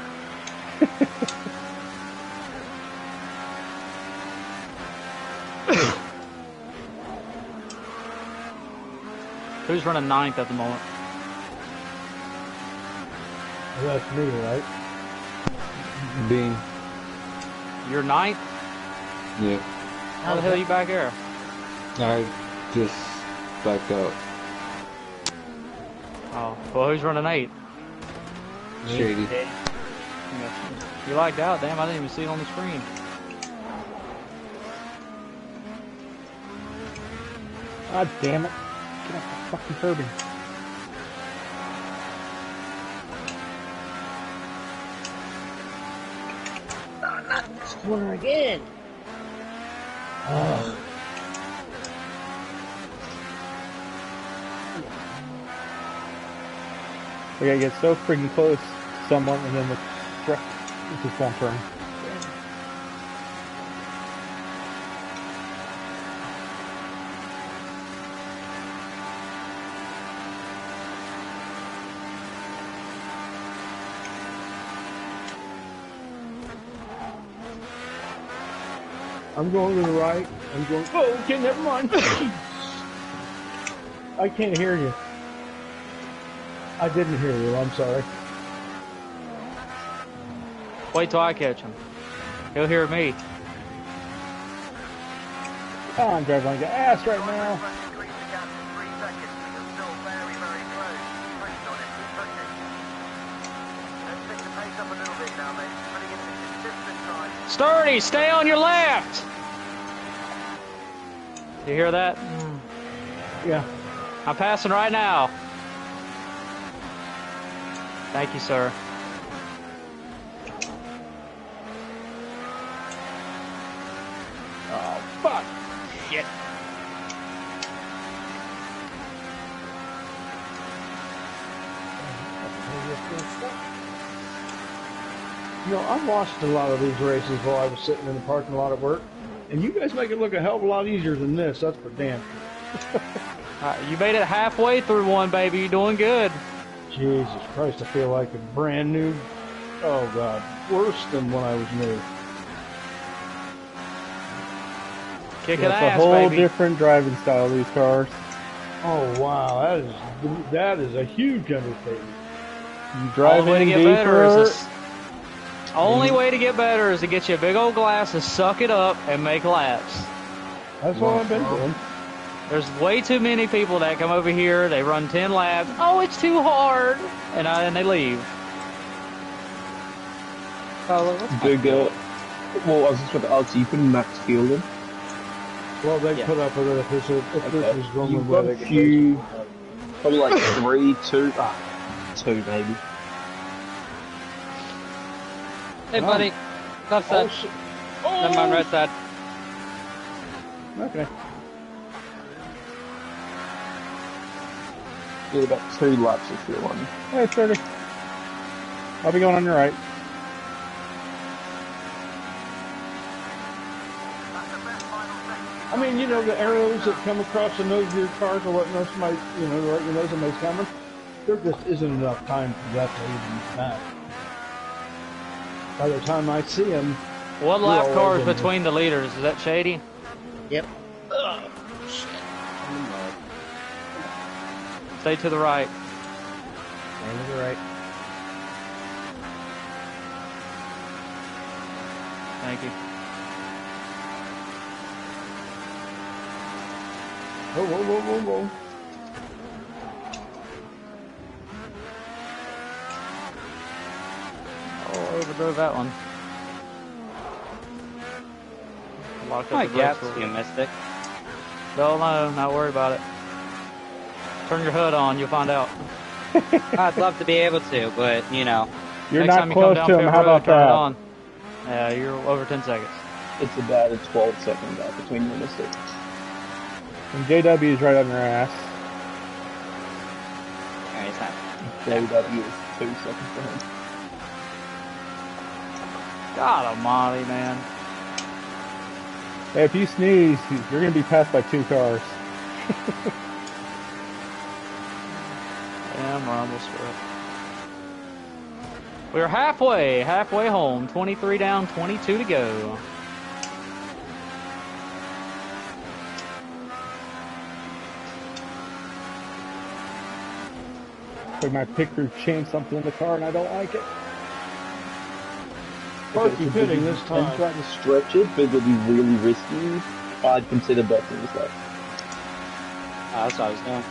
Who's running ninth at the moment? Well, that's me, right? Bean. You're ninth? Yeah. How the hell are you back here? I just backed out. Oh, well, who's running eighth? Shady. You lagged out, damn, I didn't even see it on the screen. God damn it. Get off the fucking curbing. Not this corner again. We gotta get so freaking close to someone and then the truck just won't turn. I'm going to the right. I'm going. Oh, okay, never mind. I can't hear you. I didn't hear you. I'm sorry. Wait till I catch him. He'll hear me. Oh, I'm driving like an ass right now. Increase the gap to 3 seconds, but you're still very, very close. Push on it, keep pushing. Let's pick the pace up a little bit now, mate. Putting in some consistent time. Sturdy, stay on your left! You hear that? Yeah. I'm passing right now. Thank you, sir. Oh, fuck. Shit. You know, I've watched a lot of these races while I was sitting in the parking lot at work, and you guys make it look a hell of a lot easier than this. That's for damn sure. You made it halfway through one, baby. You're doing good. Jesus Christ, I feel like a brand new. Oh God, worse than when I was new. Kick Yeah, it it's a ass, whole baby. different driving style, these cars. Oh wow, that is a huge undertaking. You drive Only way to in get better is deeper. this. Only way to get better is to get you a big old glass and suck it up and make laps. That's what I've been doing. There's way too many people that come over here, they run 10 laps, oh, it's too hard, and they leave. Big, well, I was just about to ask, you putting max fuel in? Well, they Yeah. put up with it if this is going You've where got they a can few, probably like 3, 2, two maybe. Hey, buddy. Left side. Never mind, right side. Okay. Get about 2 laps of fuel on. Hey, it's 30. I'll be going on your right. I mean, you know, the arrows that come across the nose of your car to let know somebody, you know, to let you know somebody's coming. there just isn't enough time for that to even matter. By the time I see him, One You're lap always car is in there. between the leaders. Is that Shady? Yep. Stay to the right. And to the right. Thank you. whoa, whoa, whoa, whoa, whoa. Oh, I overdrove that one. Locked My up the brakes. gaps, you Mystic. Don't know. Not worried about it. Turn your hood on. You'll find out. I'd love to be able to, but you know. You're Next not time you come close down to pit him. How road, about turn it that? on. Yeah, you're over 10 seconds. It's about a 12-second gap between you and Mystic. And JW is right on your ass. Yeah, he's not. JW is 2 seconds behind. God almighty, man. Hey, if you sneeze, you're going to be passed by 2 cars. Damn rumble strip. We're halfway home. 23 down, 22 to go. Like my pit crew changed something in the car and I don't like it. Parky pitting this And time. trying to stretch it, but it'll be really risky. I'd consider busting this up. That's what I was doing.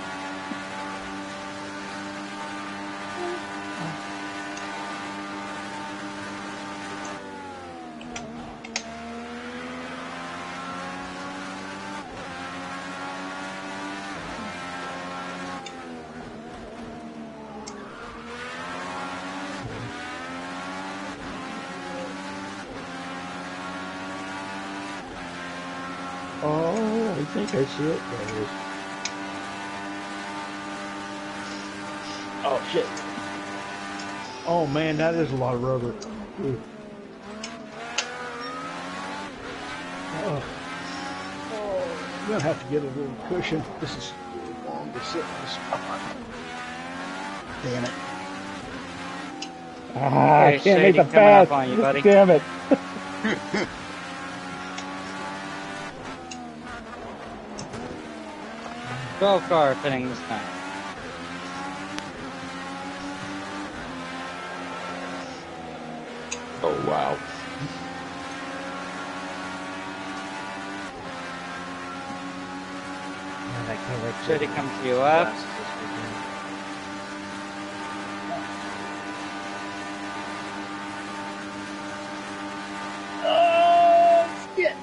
Oh, I think I see it. There it is. Oh, shit. Oh, man, that is a lot of rubber. Ooh. Oh. I'm going to have to get a little cushion. This is long to sit in this spot. Damn it. Ah, I Hey, can't make Shady, the coming up pass. on you, buddy. Damn it. Twelve car fitting this time. Oh, wow. Man, I can't wait Should he come to you up? Oh, shit!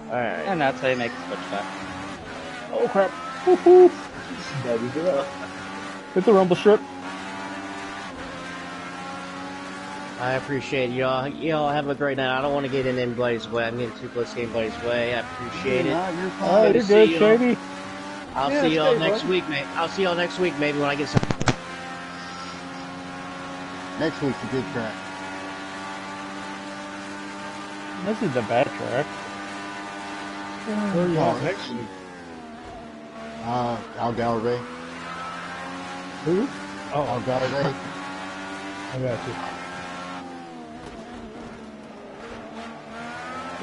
Alright. And that's how you make a switch back. Oh, crap. Woo-hoo. Daddy's it up. It's a rumble strip. I appreciate it, y'all. Y'all have a great night. I don't want to get in anybody's way. I'm getting too close to anybody's way. I appreciate it. You're Oh, fine. you're Good to good, see you. Shady. I'll Yeah, see y'all stay, next bud. week, mate. I'll see y'all next week, maybe when I get some. Next week's a good track. This is a bad track. Where are you at next week? Algarve. Who? Oh, Algarve. I got you.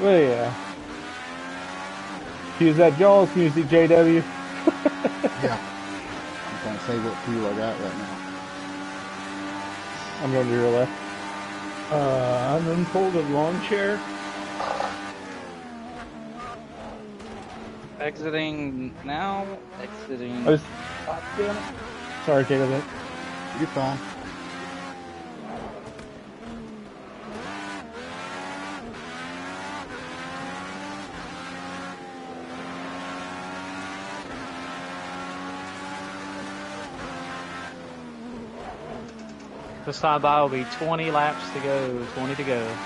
Well, yeah. Use that Jaws music, JW. Yeah. I'm trying to say what fuel I got right now. I'm going to your left. I'm unfolded lawn chair. Exiting now. Exiting. I was... Oh, damn it. Sorry, Caleb. You're fine. This time by will be 20 laps to go. 20 to go.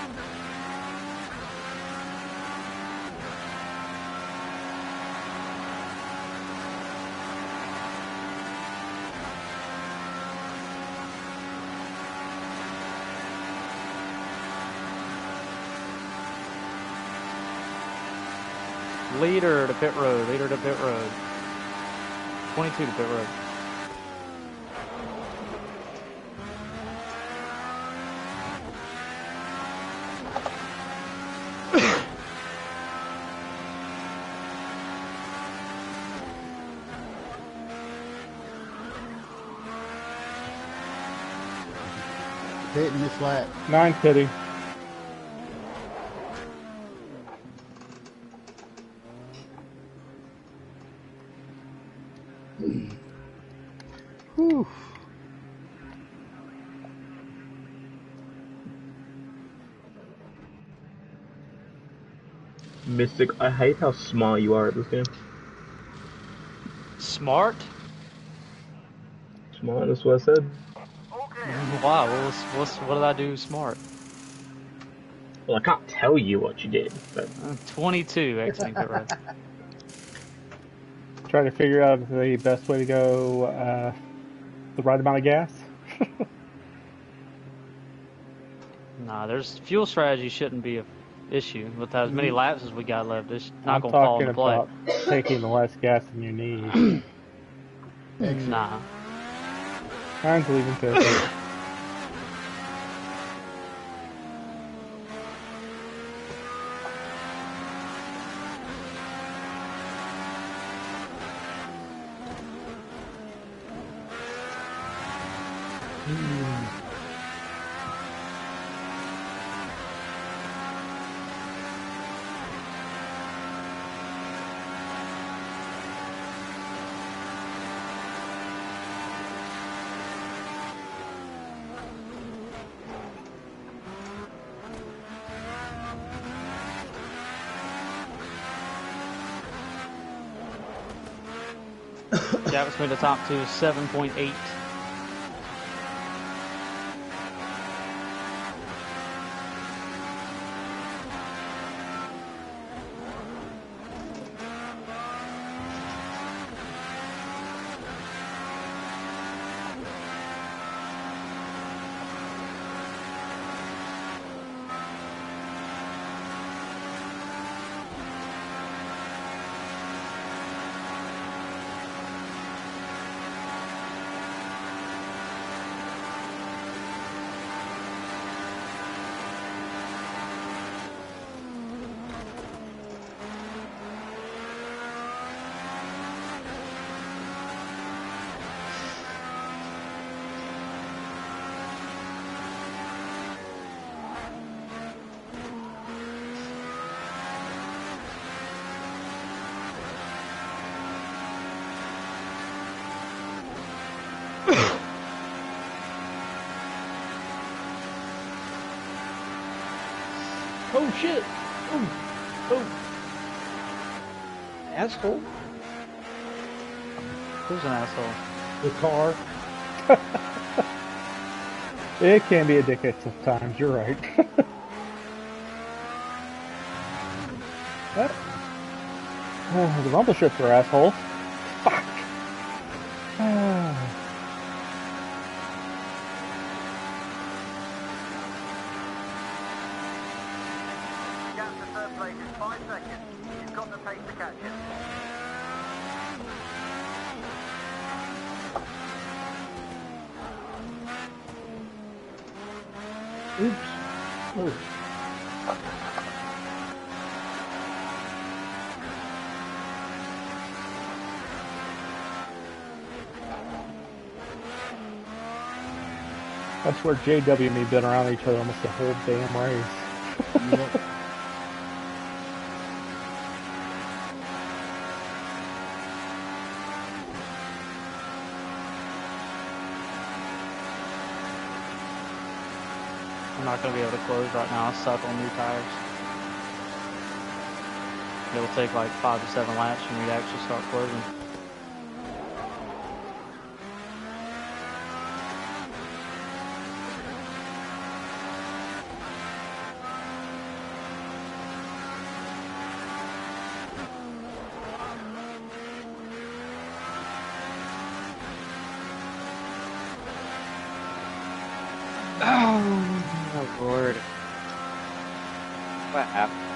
Leader to pit road. Leader to pit road. 22 to pit road. hitting this lap. 9 Kitty. Whew. Mystic, I hate how smart you are at this game. Smart? Smart, that's what I said. All clear. Wow, what did I do smart? Well, I can't tell you what you did, but 22 exiting pit road. Try to figure out the best way to go the right amount of gas. Nah, there's fuel strategy shouldn't be a issue with as many laps as we got left. It's not I'm gonna fall talking into play. about taking the less gas than you need. Nah. Mine's leaving too. Gap between the top two is 7.8. Oh shit! Oh. Asshole. Who's an asshole? The car. It can be addictive sometimes, you're right. The rumble strips are assholes. Fuck. Gap to third place is 5 seconds. You've got the pace to catch it. Oops. Oh. I swear JW and me been around each other almost the whole damn race. Yep. I'm not gonna be able to close right now. I suck on new tires. It'll take like 5 to 7 laps for me to actually start closing. Oh, Lord. What happened?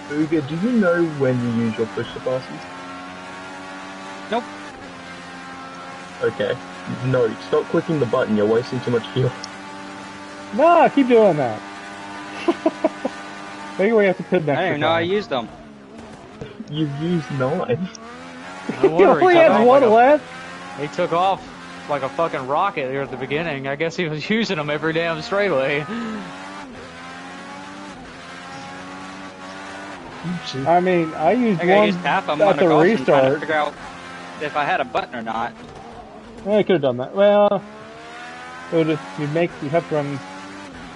Booger, do you know when you use your push to passes? Nope. Okay. No, stop clicking the button. You're wasting too much fuel. No, keep doing that. Maybe we have to put next I didn't even know I used them. You've used 9. No He wonder only took has off one like left. he took off like a fucking rocket here at the beginning. I guess he was using them every damn straightaway. I mean, I used I one used half of them at on the the caution trying to restart. figure out if I had a button or not. I could have done that. Well, it would just, you'd have to run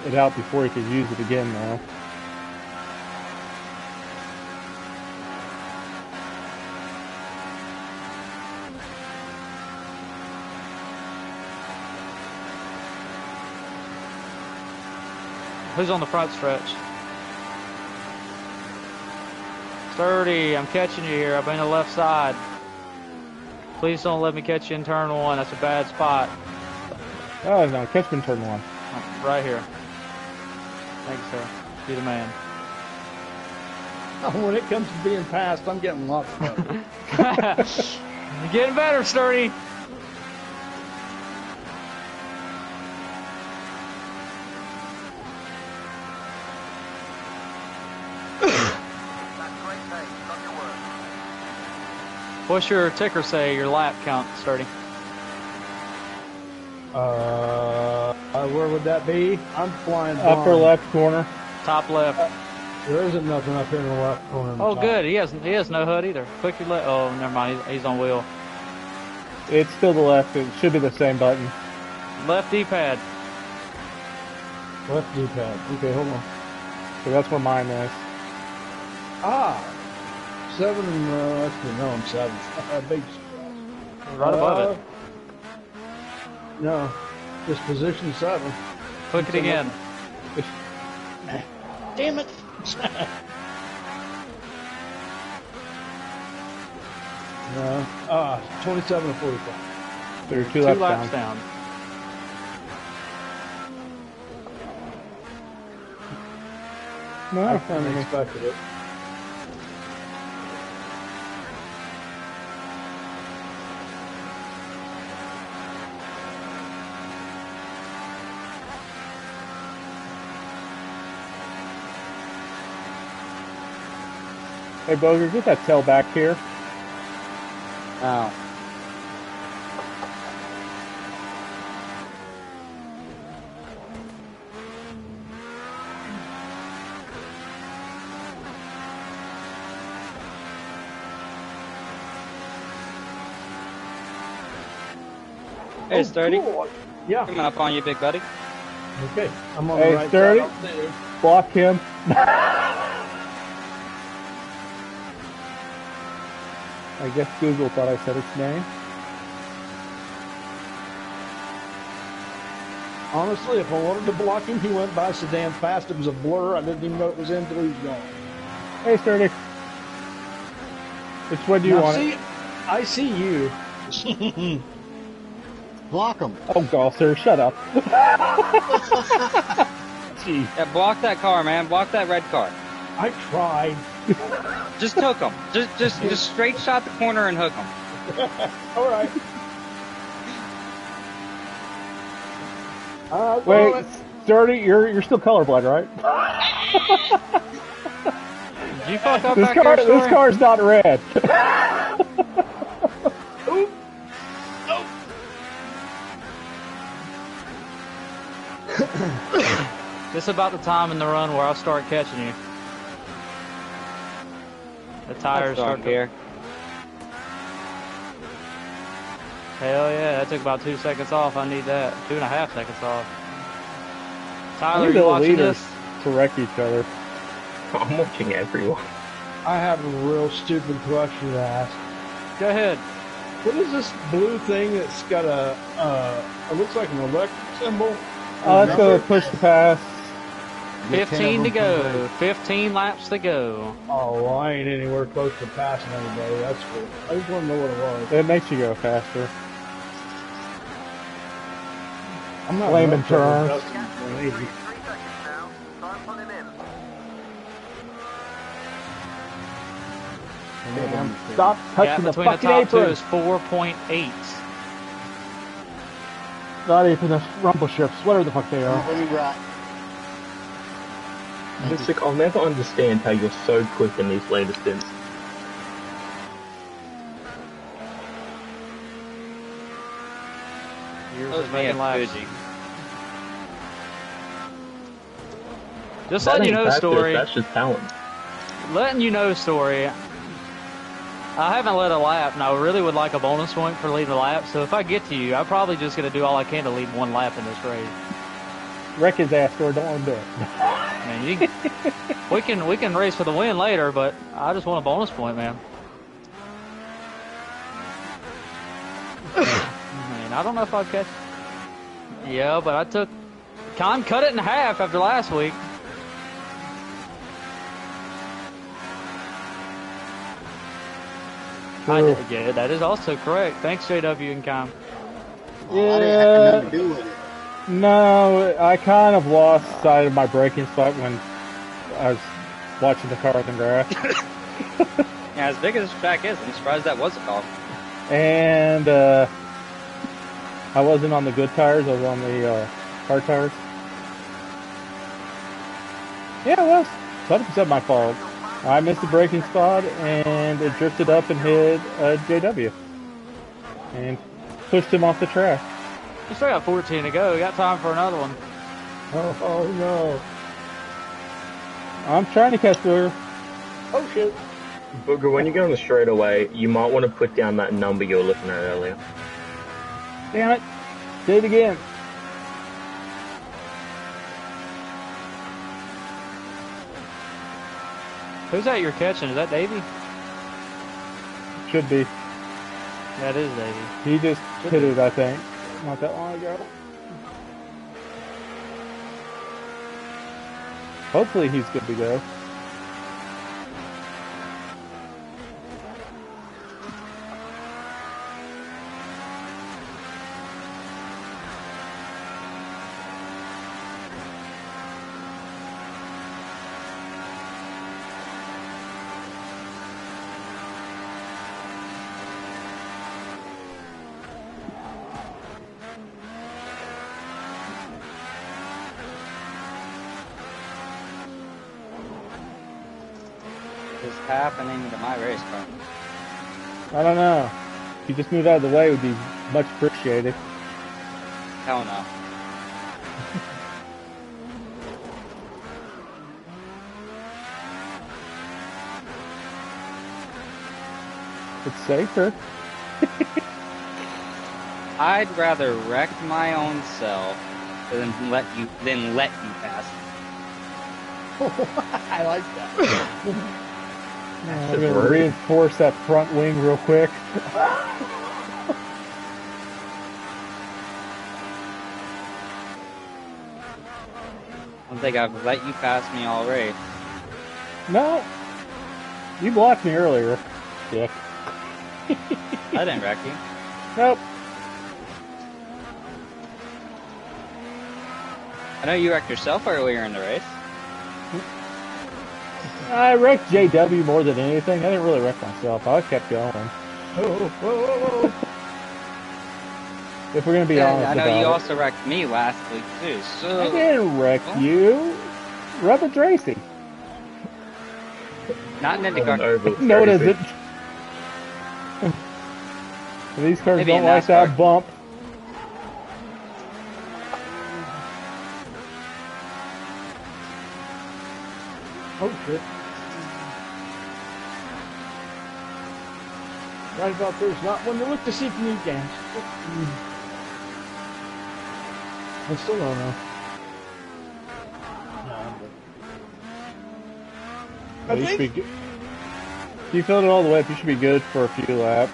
it out before you could use it again, though. Who's on the front stretch? Sturdy, I'm catching you here. I've been on the left side. Please don't let me catch you in turn 1. That's a bad spot. Oh, no, catch me in turn 1. Right here. Thank you, sir. Be the man. When it comes to being passed, I'm getting lots better. You're getting better, Sturdy. That's great pace. Love your work. What's your ticker say, your lap count, Sturdy? Where would that be? I'm flying Upper blind. left corner. Top left. There isn't nothing up here in the left corner. Oh, good. He has no HUD either. Click your left. Oh, never mind. He's on wheel. It's still the left. It should be the same button. Left D-pad. Left D-pad. Okay, hold on. So that's where mine is. Ah! 7, actually, no, I'm 7. Big Right above it. No, just position 7. Click it again. Damn it! No, 27 to 45. There are two Two laps laps down. down. No, I I kind of mean, expected it. hey, Boger, get that tail back here. Oh. Hey, Sturdy. Cool. Yeah. Coming up on you, big buddy. Okay. I'm on Hey, the right Sturdy. side. I'll see you. Block him. I guess Google thought I said its name. Honestly, if I wanted to block him, he went by so damn fast it was a blur. I didn't even know it was in until he was gone. Hey, Sturdy. Which one do you Now, want? see, I see you. Block him. Oh, Gosser, shut up. Jeez. Yeah, block that car, man. Block that red car. I tried. Just hook him. Just straight shot the corner and hook him. All right. Wait, Sturdy, you're still colorblind, right? Did you fuck up This back there, this Sturdy? car's not red. This is about the time in the run where I'll start catching you. The tires That's dark start to... here. Hell yeah, that took about 2 seconds off. I need that. 2.5 seconds off. I Tyler, need you the watching leaders this? to wreck each other. I'm watching everyone. I have a real stupid question to ask. Go ahead. What is this blue thing that's got a, it looks like an electric symbol? Let's go push the pass. Get 15 to 10 of them go. complete. 15 laps to go. Oh, well, I ain't anywhere close to passing anybody. That's cool. I just want to know what it was. It makes you go faster. I'm not Flame in and turn. Gap 3 seconds now. Time pulling in. Damn, stop touching Gap the between the fucking top two apron. is 4.8. Not even the rumble strips, whatever the fuck they are. Let me rock. Mystic, I'll never understand how you're so quick in these later stints. Years That was of me making at laps. Fuji. Just That letting you ain't know, practice, story. that's just talent. Letting you know, story. I haven't led a lap, and I really would like a bonus point for leading a lap. So if I get to you, I'm probably just gonna do all I can to lead one lap in this race. Wreck his ass, or don't want to do it. I mean, we can race for the win later, but I just want a bonus point, man. I mean, I don't know if I'd catch. Yeah, but I took. Con cut it in half after last week. Yeah, that is also correct. Thanks, JW and Con. Oh, I didn't have nothing to do with it. No, I kind of lost sight of my braking spot when I was watching the cars and grass. Yeah, as big as this track is, I'm surprised that was a call. And I wasn't on the good tires, I was on the hard tires. Yeah, it was. 100% my fault. I missed the braking spot and it drifted up and hit JW. And pushed him off the track. We still got 14 to go. We got time for another one. Oh no. I'm trying to catch Booger. Oh shit. Booger, when you go on the straightaway, you might want to put down that number you were looking at earlier. Damn it. Did it again. Who's that you're catching? Is that Davey? Should be. That is Davey. He just hit it, I think, not that long ago. Hopefully he's good to go. What's happening to my race car? I don't know. If you just move out of the way, it would be much appreciated. Hell no. It's safer. I'd rather wreck my own self than let you pass. I like that. I'm going to reinforce that front wing real quick. I don't think I've let you pass me already. No. You blocked me earlier. Yeah. I didn't wreck you. Nope. I know you wrecked yourself earlier in the race. I wrecked JW more than anything. I didn't really wreck myself. I kept going. Oh. If we're going to be Yeah, honest I know about you it. also wrecked me last week too. So I didn't wreck you. Rubber Tracy. not in IndyCar. No, it isn't. These cars Maybe don't in like NASCAR. that bump. Oh shit. Right about there's not one to look to see if you need gas. I still don't know. No, You should be good. If you filled it all the way up, you should be good for a few laps.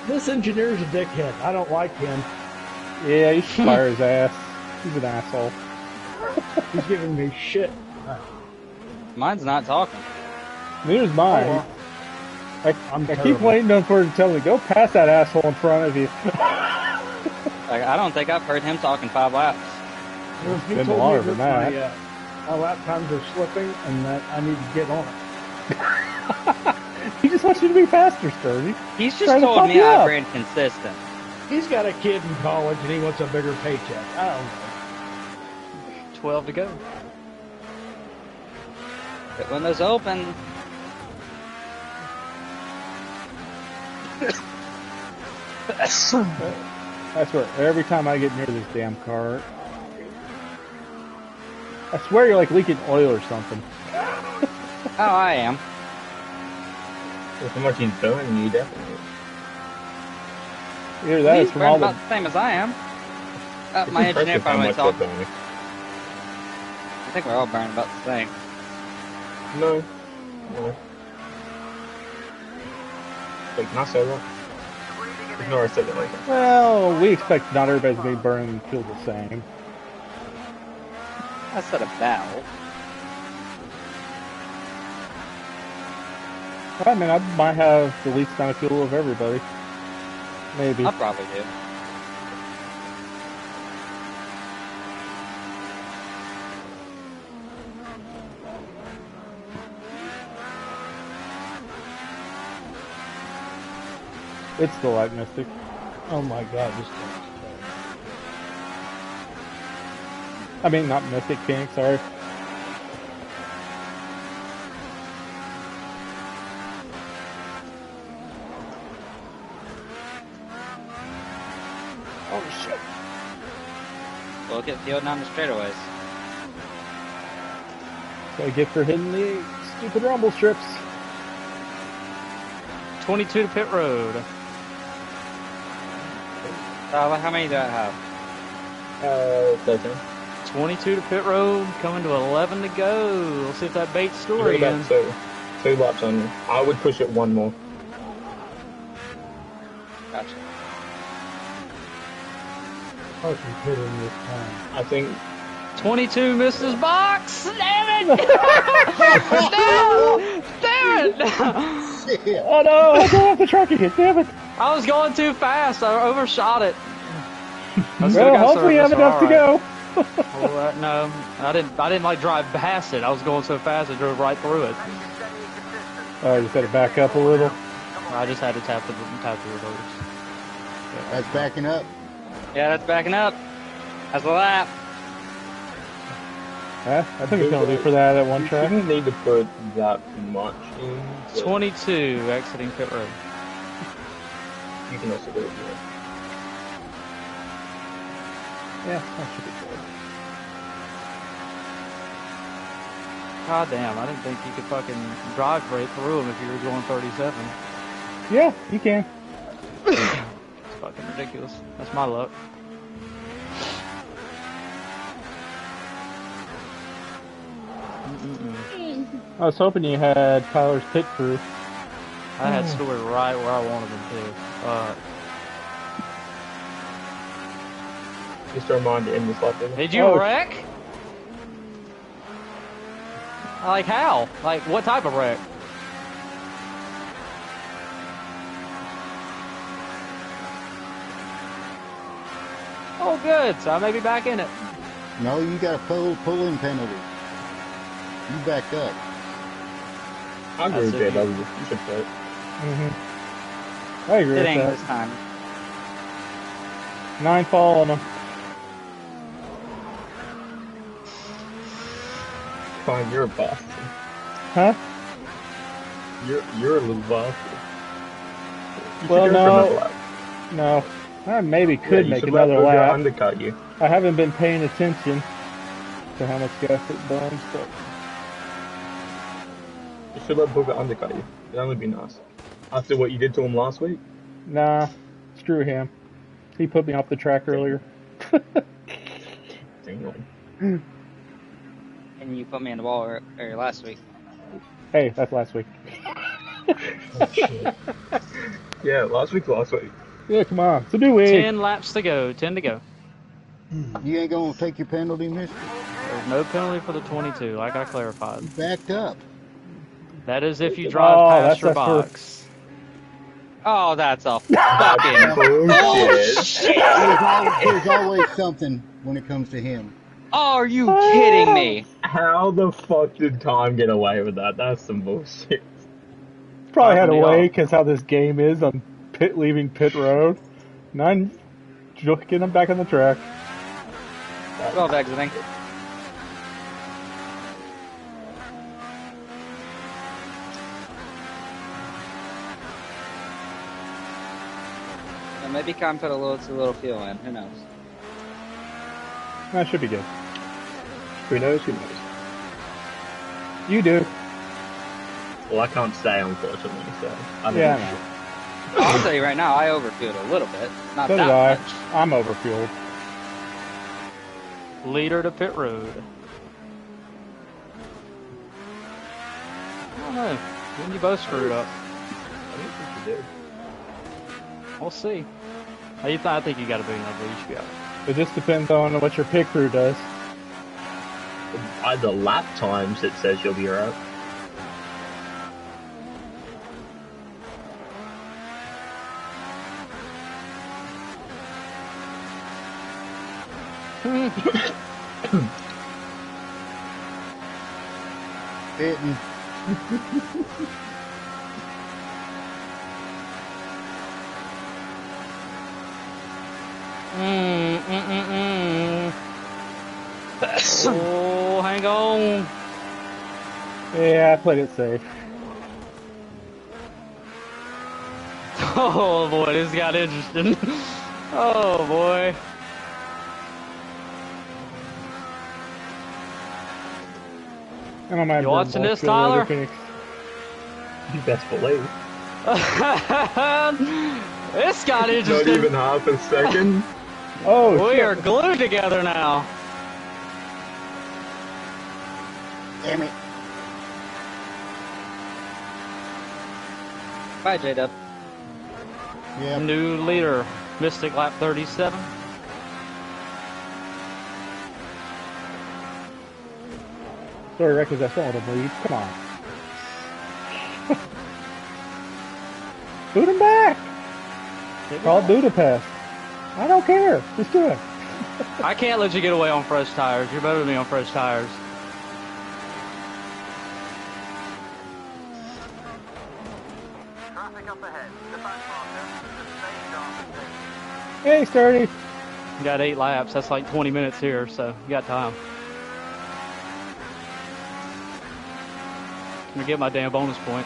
this engineer's a dickhead. I don't like him. Yeah, you should fire his ass. He's an asshole. He's giving me shit. Mine's not talking. Neither's mine. Oh, well. I I'm keep terrible. waiting for him to tell me, go past that asshole in front of you. Like, I don't think I've heard him talk in 5 laps. He Been told longer me than that that. my lap times are slipping and that I need to get on it. He just want you to be faster, Sturdy. He's just Trying to told pump me you I up. ran consistent. He's got a kid in college and he wants a bigger paycheck. I don't know. 12 to go. But when those open, I swear, every time I get near this damn car, I swear you're like leaking oil or something. oh, I am. With how much he's doing, you definitely. Either that is He's from burning all the. about the same as I am. It's My engineer impressive how probably much talked. they're burning. I think we're all burning about the same. No. No. Wait, can I say that? I've never said it like that. Well, we expect not everybody's going to be burning fuel the same. I said about. I mean, I might have the least amount of fuel of everybody. Maybe. I probably do. It's the light Mystic. Oh my god, this thing's I mean, not Mystic, Phoenix, sorry. oh shit. We'll get fueled down the straightaways. So I get for hitting the stupid rumble strips. 22 to pit road. How many do I have? 13. 22 to pit road, coming to 11 to go. We'll see if that baits You're story about again. two laps on you. I would push it one more. Gotcha. Oh, she's hitting this time. I think 22 missed his box. Damn it! Damn it! Oh no, I go off the track again, damn it. I was going too fast. I overshot it. I still Well, got hopefully you have service, enough to alright. go. Well, no, I didn't like drive past it. I was going so fast I drove right through it. Oh, you just had to back up a little. I just had to tap the reverse. That's backing up. Yeah, that's backing up. That's a lap. I think it's penalty for that at one you track. shouldn't need to put that much in. but 22 exiting pit road. You can also do it. Yeah, that should be good. God damn, I didn't think you could fucking drive right through them if you were going 37. Yeah, you can. It's fucking ridiculous. That's my luck. I was hoping you had Tyler's pit crew. I had story right where I wanted them to. Just a reminder in this lap. Did you wreck? Like how? Like what type of wreck? Oh good, so I may be back in it. No, you got a pull-in penalty. You backed up. I agree with That's it. JW. You should put it. I agree It with ain't that. this time. 9 fall on them. Fine, you're a bastard. Huh? You're a little bastard. You should Well, go for no. another lap. No. I maybe Yeah, could you make should let another Booger lap. undercut you. I haven't been paying attention to how much gas it burns, but You should let Booger undercut you. It'd only be nice. After what you did to him last week. nah, screw him. He put me off the track earlier. Damn. And you put me in the wall or last week. Hey, that's last week. Yeah, last week. Yeah, come on. It's a new week. 10 laps to go. 10 to go. You ain't gonna take your penalty, mister? There's no penalty for the 22, like I clarified. You backed up. That is if you drive past your that's for- box. Oh, that's a fucking Bullshit. There's always something when it comes to him. Are you kidding me? How the fuck did Tom get away with that? That's some bullshit. Probably had Popping to me wait off. because how this game is on leaving pit road. And I'm getting them back on the track. 12 exiting. Or maybe Con put a little too little fuel in. Who knows? That should be good. Who knows? Who knows? You do. Well, I can't say, unfortunately, so... I Yeah, I know. know. I'll tell you right now, I overfueled a little bit. Not So that did I. much. I'm overfueled. Leader to pit road. I don't know. When you both screwed up. I don't think you did. We'll see. I think you got to be another. You should be out. It just depends on what your pit crew does. By the lap times, it says you'll be alright. Hitting. Oh, hang on. Yeah, I played it safe. Oh boy, this got interesting. Oh boy. I don't mind. You watching this, Tyler? Phoenix. You best believe. This got Not interesting. even half a second. Oh, We shit. are glued together now. Damn it. Bye, J-Dub. Yeah. New leader, Mystic lap 37. Sorry, Records, I still want to lead. Come on. Boot him back! Call Budapest. I don't care. Just do it. I can't let you get away on fresh tires. You're better than me on fresh tires. Traffic up ahead. The back marker. Sustained after station. Hey, Sturdy. You got 8 laps. That's like 20 minutes here, so you got time. I'm gonna get my damn bonus point.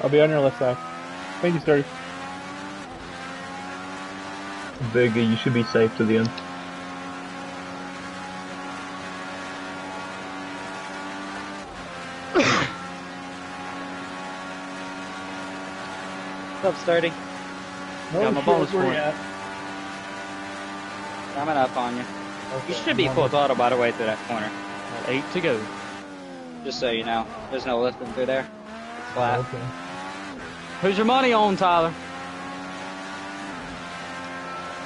I'll be on your left side. Thank you, Sturdy. Bigger, you should be safe to the end. What's up, Sturdy? Got my bonus point. Coming up on you. You should be full throttle, by the way, through that corner. Got 8 to go. Just so you know. There's no lifting through there. It's flat. Okay. Who's your money on, Tyler?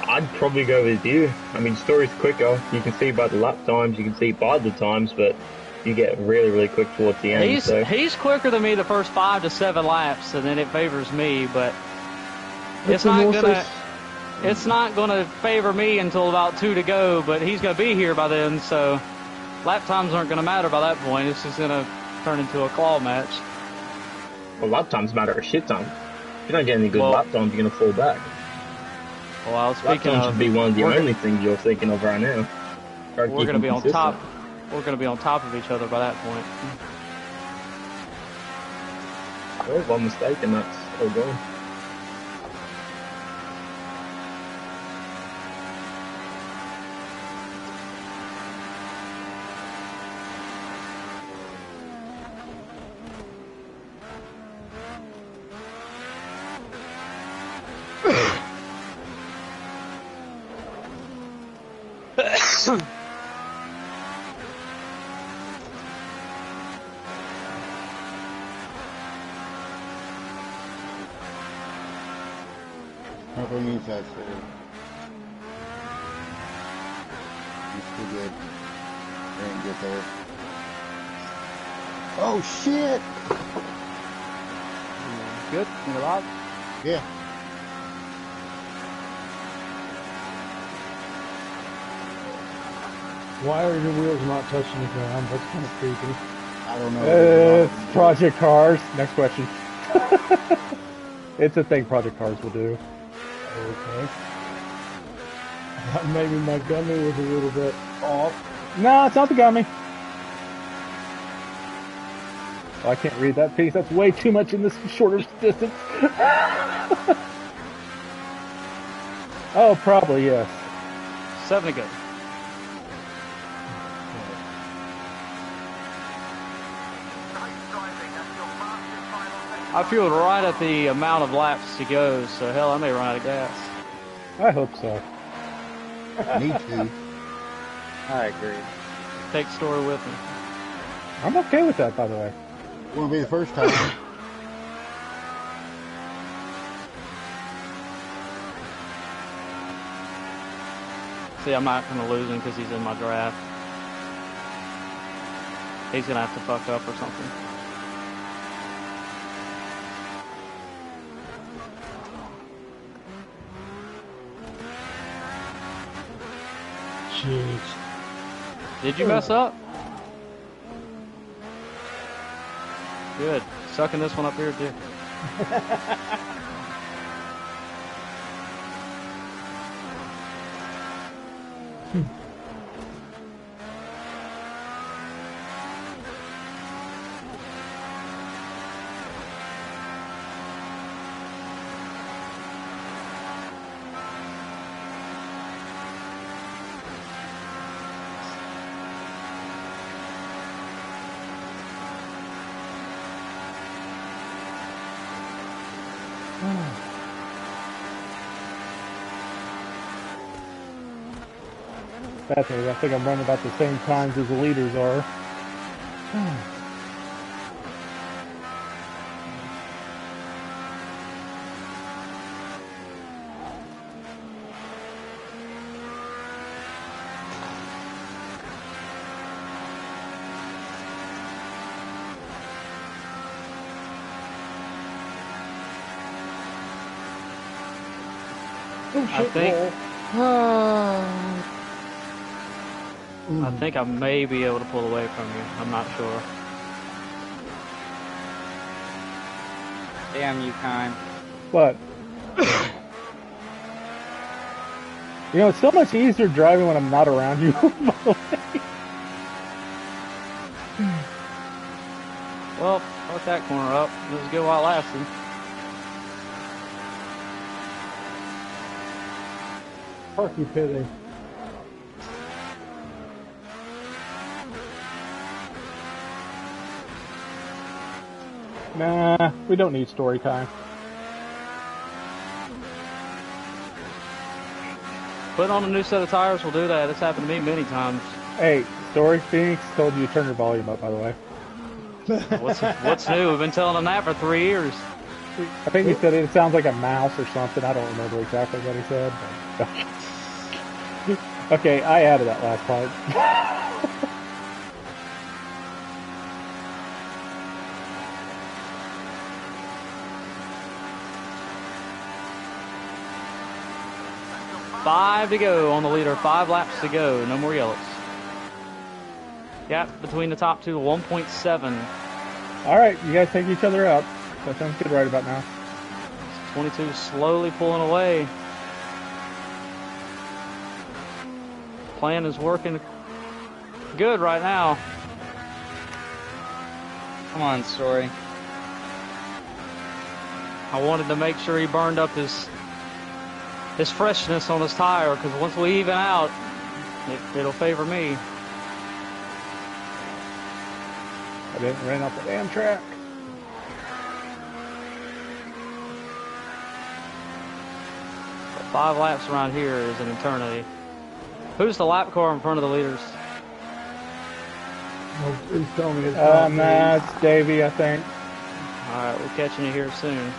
I'd probably go with you. I mean, story's quicker. You can see by the lap times, you can see by the times, but you get really, really quick towards the end. He's quicker than me the first 5 to 7 laps, and then it favors me. But it's not gonna favor me until about 2 to go. But he's gonna be here by then, so lap times aren't gonna matter by that point. It's just gonna turn into a claw match. Well, lap times matter a shit ton. If you don't get any good Well- lap times, you're gonna fall back. Well, I was Lap speaking times of, should be one of the we're only things you're thinking of right now. Try to we're keep gonna them be on consistent. top. We're gonna be on top of each other by that point. Well, if I'm mistaken, that's all gone. Purple needs that shit. He's too good. They didn't get there. Oh shit! Good. You alive? Yeah. Why are your wheels not touching the ground? That's kind of creepy. I don't know. It's Project Cars. Next question. It's a thing Project Cars will do. Okay. I thought maybe my gummy was a little bit off. No, it's not the gummy. Oh, I can't read that piece. That's way too much in this shorter distance. Oh, probably, yes. 7 to go. I fueled right at the amount of laps to go, so hell, I may run out of gas. I hope so. Me too. I agree. Take story with me. I'm okay with that, by the way. Won't be the first time. See, I'm not going to lose him because he's in my draft. He's going to have to fuck up or something. Jeez. Did you mess up? Good. Sucking this one up here, too. That's it. I think I'm running about the same times as the leaders are. I think I may be able to pull away from you. I'm not sure. Damn you, Kime. But you know, it's so much easier driving when I'm not around you. Well, fuck that corner up. It was good while it lasted. Parky pitting. Nah, we don't need story time. Putting on a new set of tires will do that. It's happened to me many times. Hey, story, Phoenix told you to turn your volume up, by the way. What's new? We've been telling them that for 3 years. I think he said it sounds like a mouse or something. I don't remember exactly what he said. But... Okay, I added that last part. 5 to go on the leader. 5 laps to go. No more yellows. Gap between the top two, 1.7. All right, you guys take each other out. That sounds good right about now. 22 slowly pulling away. Plan is working good right now. Come on, Story. I wanted to make sure he burned up his freshness on his tire, because once we even out, it'll favor me. I didn't run off the damn track. But 5 laps around here is an eternity. Who's the lap car in front of the leaders? Well, please tell me it's Nah, it's Davey, I think. Alright, we're catching you here soon.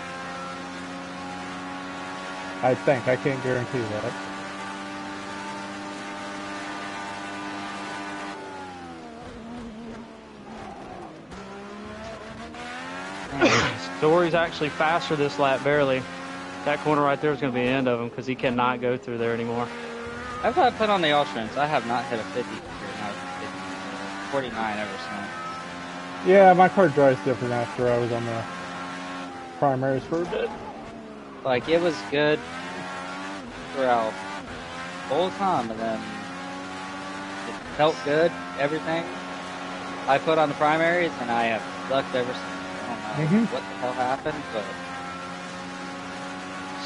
I think. I can't guarantee that. Story's actually faster this lap, barely. That corner right there is going to be the end of him because he cannot go through there anymore. I've got to put on the alternates. I have not hit a 50 here 49 ever since. Yeah, my car drives different after I was on the primaries for a bit. Like, it was good throughout the whole time, and then it felt good, everything. I put on the primaries, and I have sucked ever since. I don't know what the hell happened, but...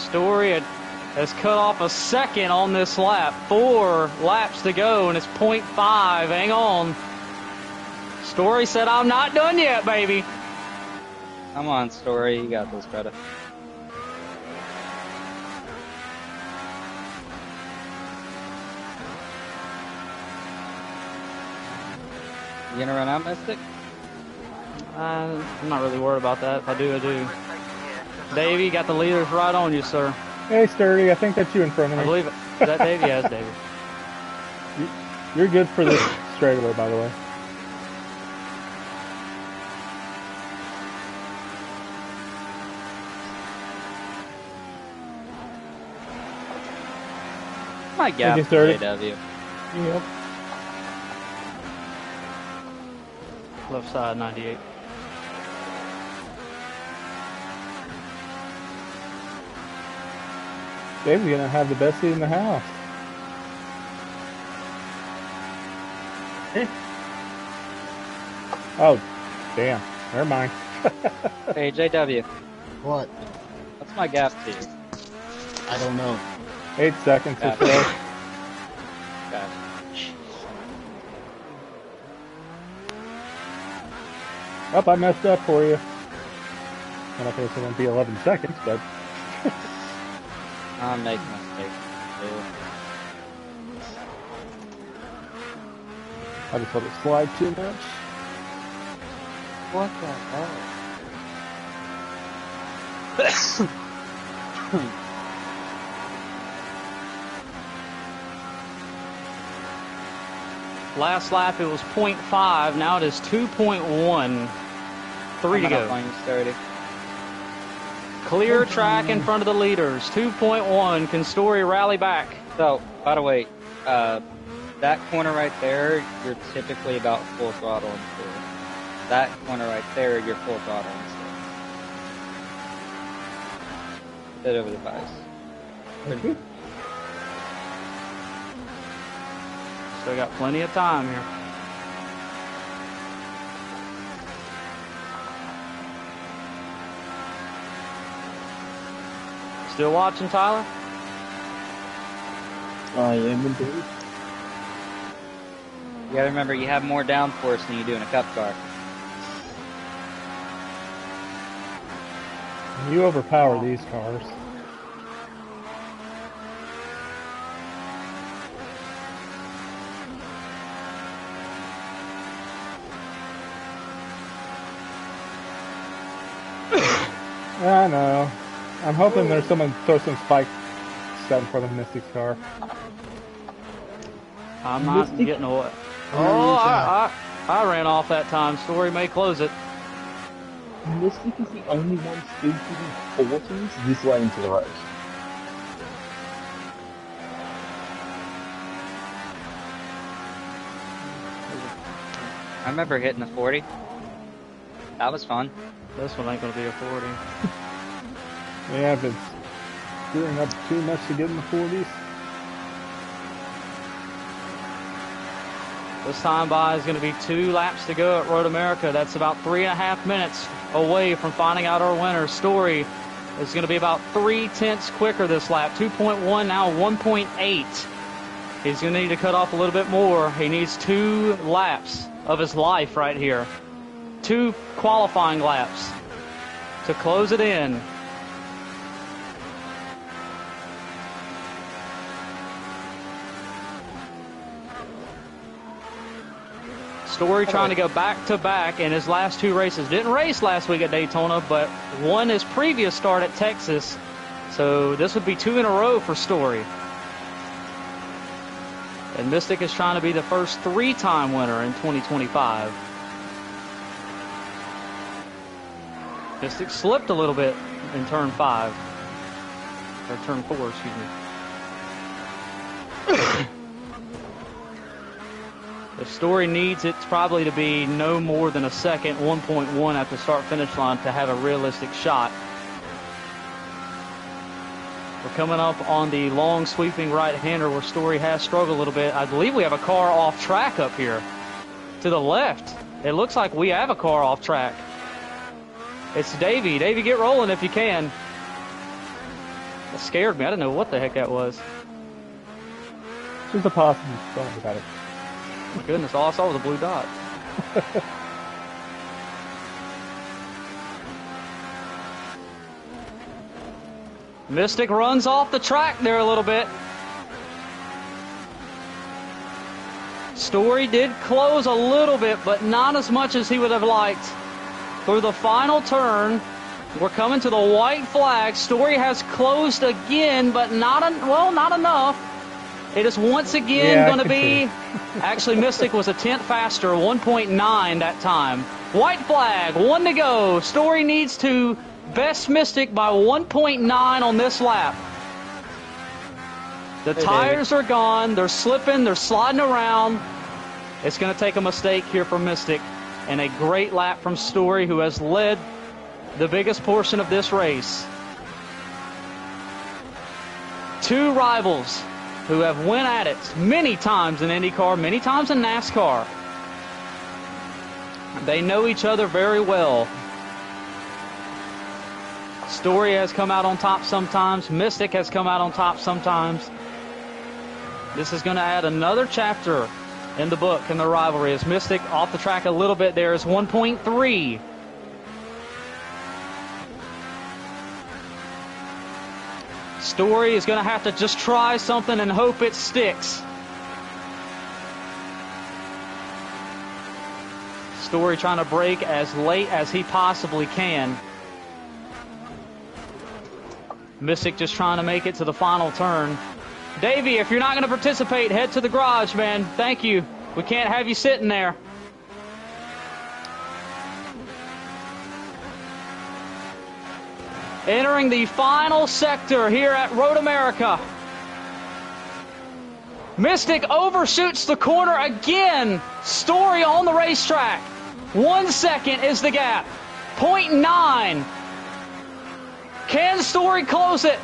Story has cut off a second on this lap. 4 laps to go, and it's 0.5. Hang on. Story said, I'm not done yet, baby. Come on, Story, you got this, brother. You gonna run out, Mystic? I'm not really worried about that. If I do, I do. Davey, got the leaders right on you, sir. Hey, Sturdy, I think that's you in front of me. I believe it. Is that Davey? Yeah, it's Davey. You're good for this straightaway, by the way. My gap Thank you, to Sturdy. JW. Yep. Left side, 98. Dave's gonna have the best seat in the house. Oh, damn. Never mind. Hey, JW, What? what's my gap to you? I don't know. 8 seconds or so. Okay. Oh, I messed up for you. I'm not gonna say it won't be 11 seconds, but I'm making mistakes, too. I just let it slide too much. What the hell? Last lap, it was 0.5. Now it is 2.1. 3 to go. 30. Clear track in front of the leaders. 2.1. Can Story rally back? So, by the way, that corner right there, you're typically about full throttle and full. That corner right there, you're full throttle and full. Bit over the vice. Okay. Still got plenty of time here. Still watching, Tyler? I am indeed. You gotta remember, you have more downforce than you do in a cup car. You overpower these cars. I know. I'm hoping there's someone throw some spikes out in front of Mystic's car. I'm not getting away. Oh, I ran off that time. Story may close it. Mystic is the only one still getting 40s this late into the race. I remember hitting the 40. That was fun. This one ain't gonna be a 40. Yeah, if it's screwing up too much to get in the 40s. This time by is going to be 2 laps to go at Road America. That's about 3.5 minutes away from finding out our winner. Story is going to be about 0.3 quicker this lap. 2.1 now 1.8. He's going to need to cut off a little bit more. He needs 2 laps of his life right here. 2 qualifying laps to close it in. Story trying to go back-to-back in his last 2 races. Didn't race last week at Daytona, but won his previous start at Texas. So this would be 2 in a row for Story. And Mystic is trying to be the first 3-time winner in 2025. Mystic slipped a little bit in turn 5. Or turn 4, excuse me. If Story needs it probably to be no more than a second, 1.1 at the start-finish line to have a realistic shot. We're coming up on the long sweeping right-hander where Story has struggled a little bit. I believe we have a car off track up here to the left. It looks like we have a car off track. It's Davey. Davey, get rolling if you can. That scared me. I didn't know what the heck that was. Just a possible thought about it. Oh my goodness, all I saw was a blue dot. Mystic runs off the track there a little bit. Story did close a little bit, but not as much as he would have liked. Through the final turn, we're coming to the white flag. Story has closed again, but not enough. It is once again going to be... Actually, Mystic was a tenth faster, 1.9 that time. White flag, 1 to go. Story needs to best Mystic by 1.9 on this lap. The tires are gone. They're slipping. They're sliding around. It's going to take a mistake here for Mystic. And a great lap from Story, who has led the biggest portion of this race. Two rivals who have went at it many times in IndyCar, many times in NASCAR. They know each other very well. Story has come out on top sometimes. Mystic has come out on top sometimes. This is going to add another chapter in the book, in the rivalry, as Mystic off the track a little bit there is 1.3. Story is going to have to just try something and hope it sticks. Story trying to brake as late as he possibly can. Mystic just trying to make it to the final turn. Davey, if you're not going to participate, head to the garage, man. Thank you. We can't have you sitting there. Entering the final sector here at Road America. Mystic overshoots the corner again. Story on the racetrack. 1 second is the gap. 0.9. Can Story close it?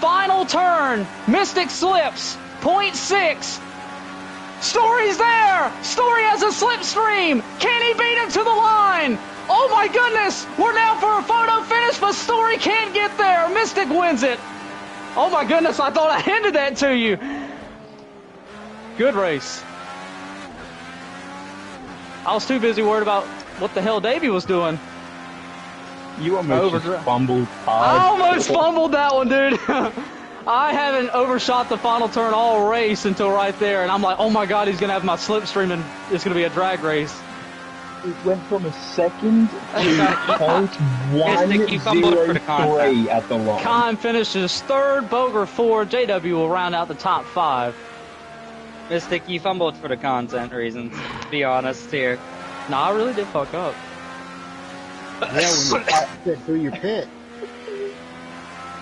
Final turn. Mystic slips. 0.6. Story's there. Story has a slipstream. Can he beat him to the line? Oh my goodness. We're now for a photo finish, but Story can't get there. Mystic wins it. Oh my goodness. I thought I handed that to you. Good race. I was too busy worried about what the hell Davey was doing. You almost just fumbled hard. I almost fumbled that one, dude. I haven't overshot the final turn all race until right there, and I'm like, oh my god, he's going to have my slipstream, and it's going to be a drag race. It went from a second to 0.103 at the line. Kime finishes third, Boger fourth. JW will round out the top 5. Mystic, you fumbled for the content reasons, to be honest here. No, I really did fuck up. Yeah, when you fit through your pit.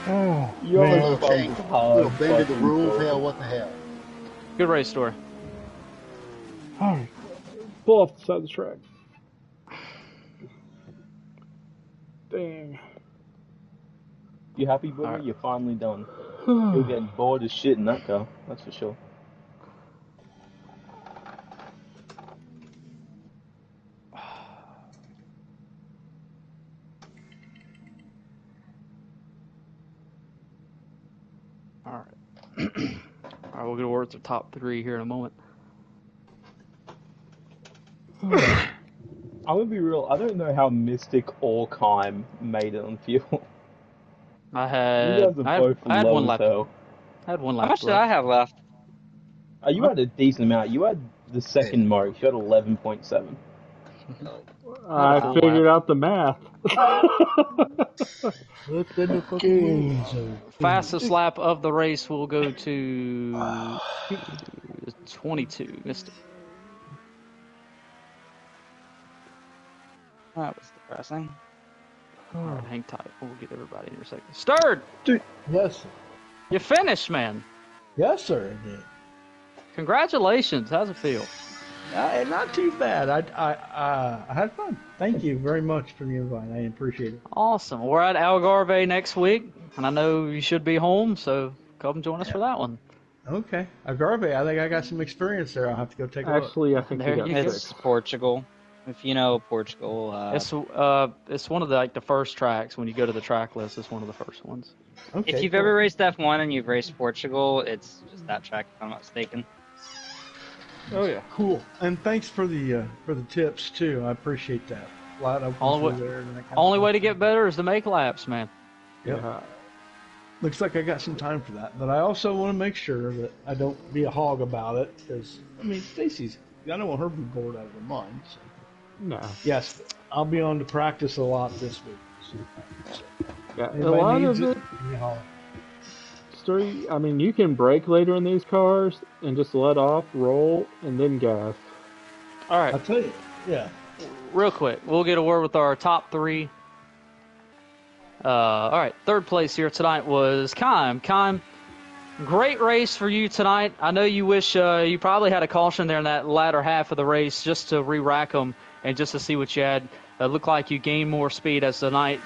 Oh, You Man, almost little fumbled hard. little bend of the rules, hell, what the hell? Good race, Story. Alright. Pull off the side of the track. Dang. You happy, buddy? Alright. You're finally done. You're getting bored as shit in that car, that's for sure. Alright. Alright, we'll get towards the top 3 here in a moment. I'm gonna be real, I don't know how Mystic or Kime made it on fuel. I You had guys are both I had low one as left. hell. I had one How left. much did I have left? You had a decent amount. You had the second most. You had 11.7. I figured out the math. Flip in the fucking zone. Fastest lap of the race will go to 22. Missed it. That was depressing. Alright, hang tight. We'll get everybody in a second. Stirred! Yes, sir. You finished, man. Yes, sir, I did. Congratulations. How's it feel? Not too bad. I had fun. Thank you very much for the invite. I appreciate it. Awesome. We're at Algarve next week, and I know you should be home, so come join us for that one. Okay. Algarve, I think I got some experience there. I'll have to go take a look. Actually, I think There you got you go. It's Portugal. If you know Portugal, It's one of the first tracks when you go to the track list. It's one of the first ones. Okay, if you've cool. ever raced F1 and you've raced Portugal, it's just that track, if I'm not mistaken. Oh yeah. Cool. And thanks for the tips too. I appreciate that. A lot of Only there and that kind of Only stuff. way to get better is to make laps, man. Yep. Yeah. Looks like I got some time for that, but I also want to make sure that I don't be a hog about it, because I mean, Stacy's. I don't want her to be bored out of her mind. So. No. Yes, I'll be on to practice a lot this week. So. Yeah. A Anybody lot needs of it. give me a holler. I mean, you can brake later in these cars and just let off, roll, and then gas. All right, I'll tell you. Yeah. real quick, we'll get a word with our top three. All right, third place here tonight was Kime. Kime, great race for you tonight. I know you wish you probably had a caution there in that latter half of the race just to re-rack them and just to see what you had. It looked like you gained more speed as the night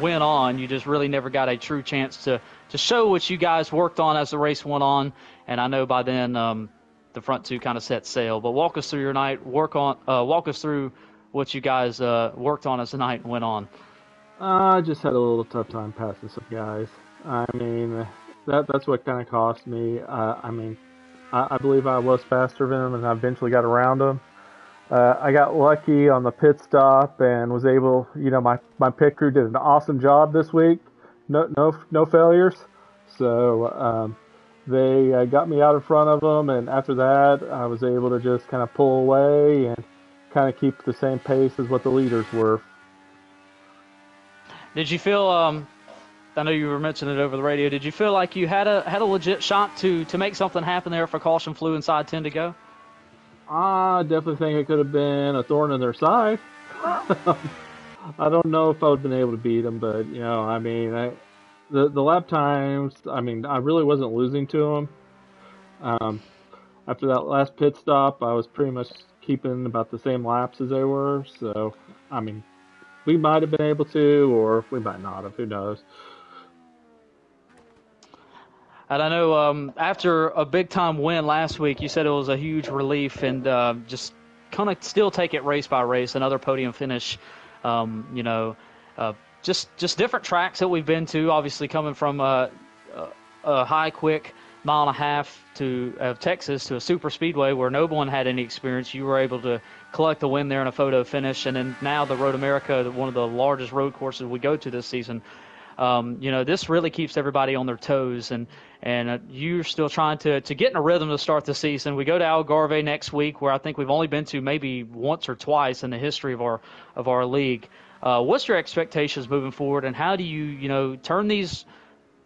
went on. You just really never got a true chance to show what you guys worked on as the race went on. And I know by then the front two kind of set sail. But walk us through your night. Walk us through what you guys worked on as the night went on. I just had a little tough time passing some guys. I mean, that's what kind of cost me. I believe I was faster than them, and I eventually got around them. I got lucky on the pit stop and was able, my pit crew did an awesome job this week. No failures. So they got me out in front of them, and after that, I was able to just kind of pull away and kind of keep the same pace as what the leaders were. Did you feel? I know you were mentioning it over the radio. Did you feel like you had a legit shot to make something happen there if a caution flew inside 10 to go? I definitely think it could have been a thorn in their side. I don't know if I would have been able to beat them, but the lap times. I mean, I really wasn't losing to them. After that last pit stop, I was pretty much keeping about the same laps as they were. So, I mean, we might have been able to, or we might not have. Who knows? And I know after a big-time win last week, you said it was a huge relief and just kind of still take it race by race, another podium finish, just different tracks that we've been to, obviously coming from a high, quick mile and a half of Texas to a super speedway where no one had any experience. You were able to collect the win there in a photo finish, and then now the Road America, one of the largest road courses we go to this season. This really keeps everybody on their toes, and you're still trying to get in a rhythm to start the season. We go to Algarve next week, where I think we've only been to maybe once or twice in the history of our league. What's your expectations moving forward, and how do you turn these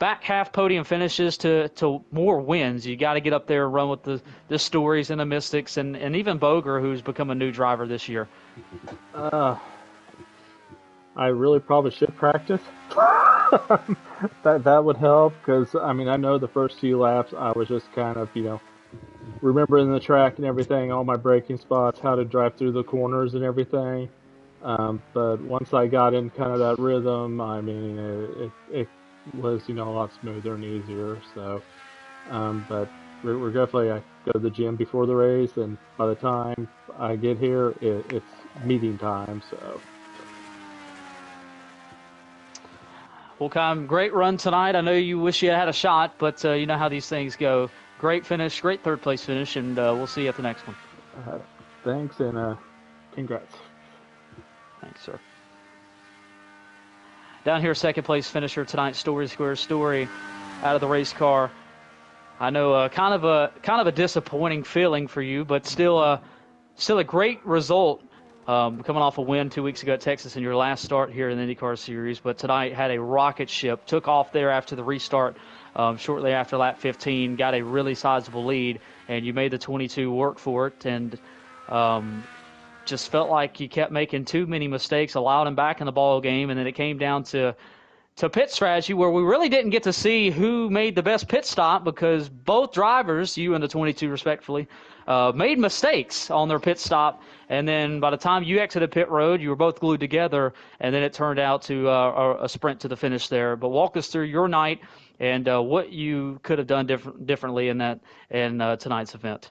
back half podium finishes to more wins? You got to get up there and run with the Stories and the Mystics, and even Boger, who's become a new driver this year. I really probably should practice. that would help, because I know the first few laps I was just kind of remembering the track and everything, all my braking spots, how to drive through the corners and everything. But once I got in kind of that rhythm, it was a lot smoother and easier. So, but we're definitely, I go to the gym before the race, and by the time I get here, it's meeting time. So. Well, Kyle, great run tonight. I know you wish you had a shot, but you know how these things go. Great finish, great third place finish, and we'll see you at the next one. Thanks, and congrats. Thanks, sir. Down here, second place finisher tonight, Story Square Story, out of the race car. I know kind of a disappointing feeling for you, but still a great result. Coming off a win 2 weeks ago at Texas in your last start here in the IndyCar Series, but tonight had a rocket ship, took off there after the restart shortly after lap 15, got a really sizable lead, and you made the 22 work for it, and just felt like you kept making too many mistakes, allowed him back in the ball game, and then it came down to to pit strategy, where we really didn't get to see who made the best pit stop because both drivers, you and the 22 respectfully, made mistakes on their pit stop. And then by the time you exited pit road, you were both glued together, and then it turned out to a sprint to the finish there. But walk us through your night and what you could have done differently in tonight's event.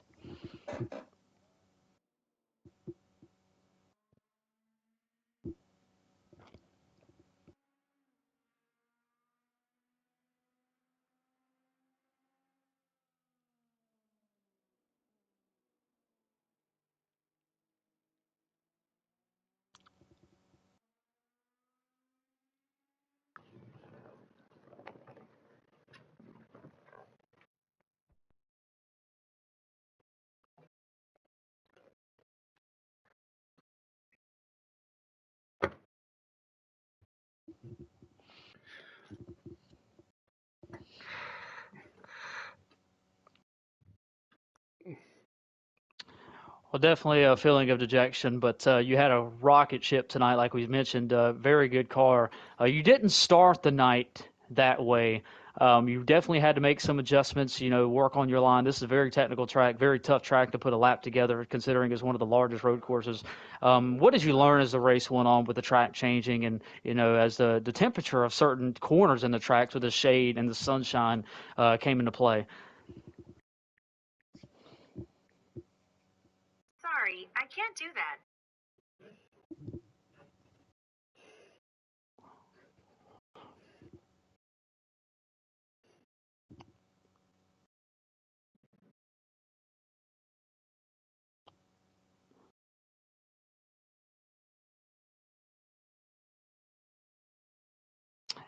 Well, definitely a feeling of dejection, but you had a rocket ship tonight, like we mentioned. Very good car. You didn't start the night that way. You definitely had to make some adjustments, work on your line. This is a very technical track, very tough track to put a lap together, considering it's one of the largest road courses. What did you learn as the race went on with the track changing and, as the temperature of certain corners in the tracks with the shade and the sunshine came into play? Sorry, I can't do that.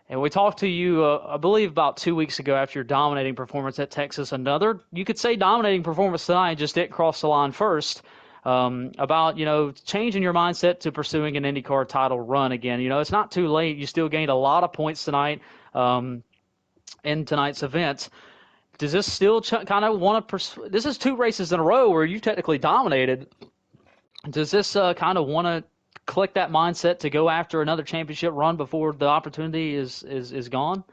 And we talked to you, I believe, about 2 weeks ago after your dominating performance at Texas. Another, you could say, dominating performance tonight, just didn't cross the line first. About, changing your mindset to pursuing an IndyCar title run again. It's not too late. You still gained a lot of points tonight in tonight's event. Does this still kind of want to this is 2 races in a row where you technically dominated. Does this kind of want to click that mindset to go after another championship run before the opportunity is gone?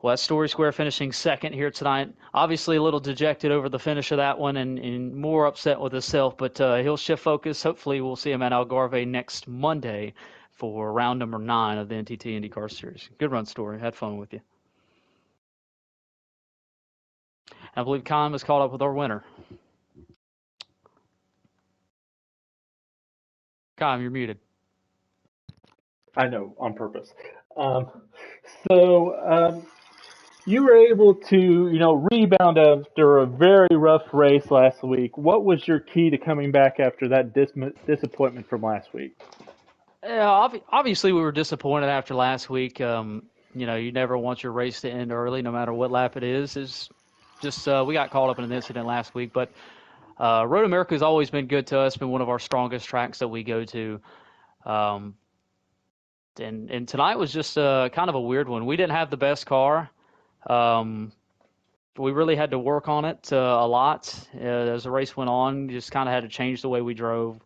Well, that's Story Square finishing second here tonight. Obviously a little dejected over the finish of that one and more upset with himself, but he'll shift focus. Hopefully we'll see him at Algarve next Monday for round number 9 of the NTT IndyCar Series. Good run, Story. Had fun with you. I believe Con was caught up with our winner. Con, you're muted. I know, on purpose. You were able to, rebound after a very rough race last week. What was your key to coming back after that disappointment from last week? Yeah, obviously we were disappointed after last week. You never want your race to end early, no matter what lap it is. It's just we got caught up in an incident last week, but Road America has always been good to us, been one of our strongest tracks that we go to. And tonight was just kind of a weird one. We didn't have the best car. We really had to work on it a lot as the race went on. Just kind of had to change the way we drove.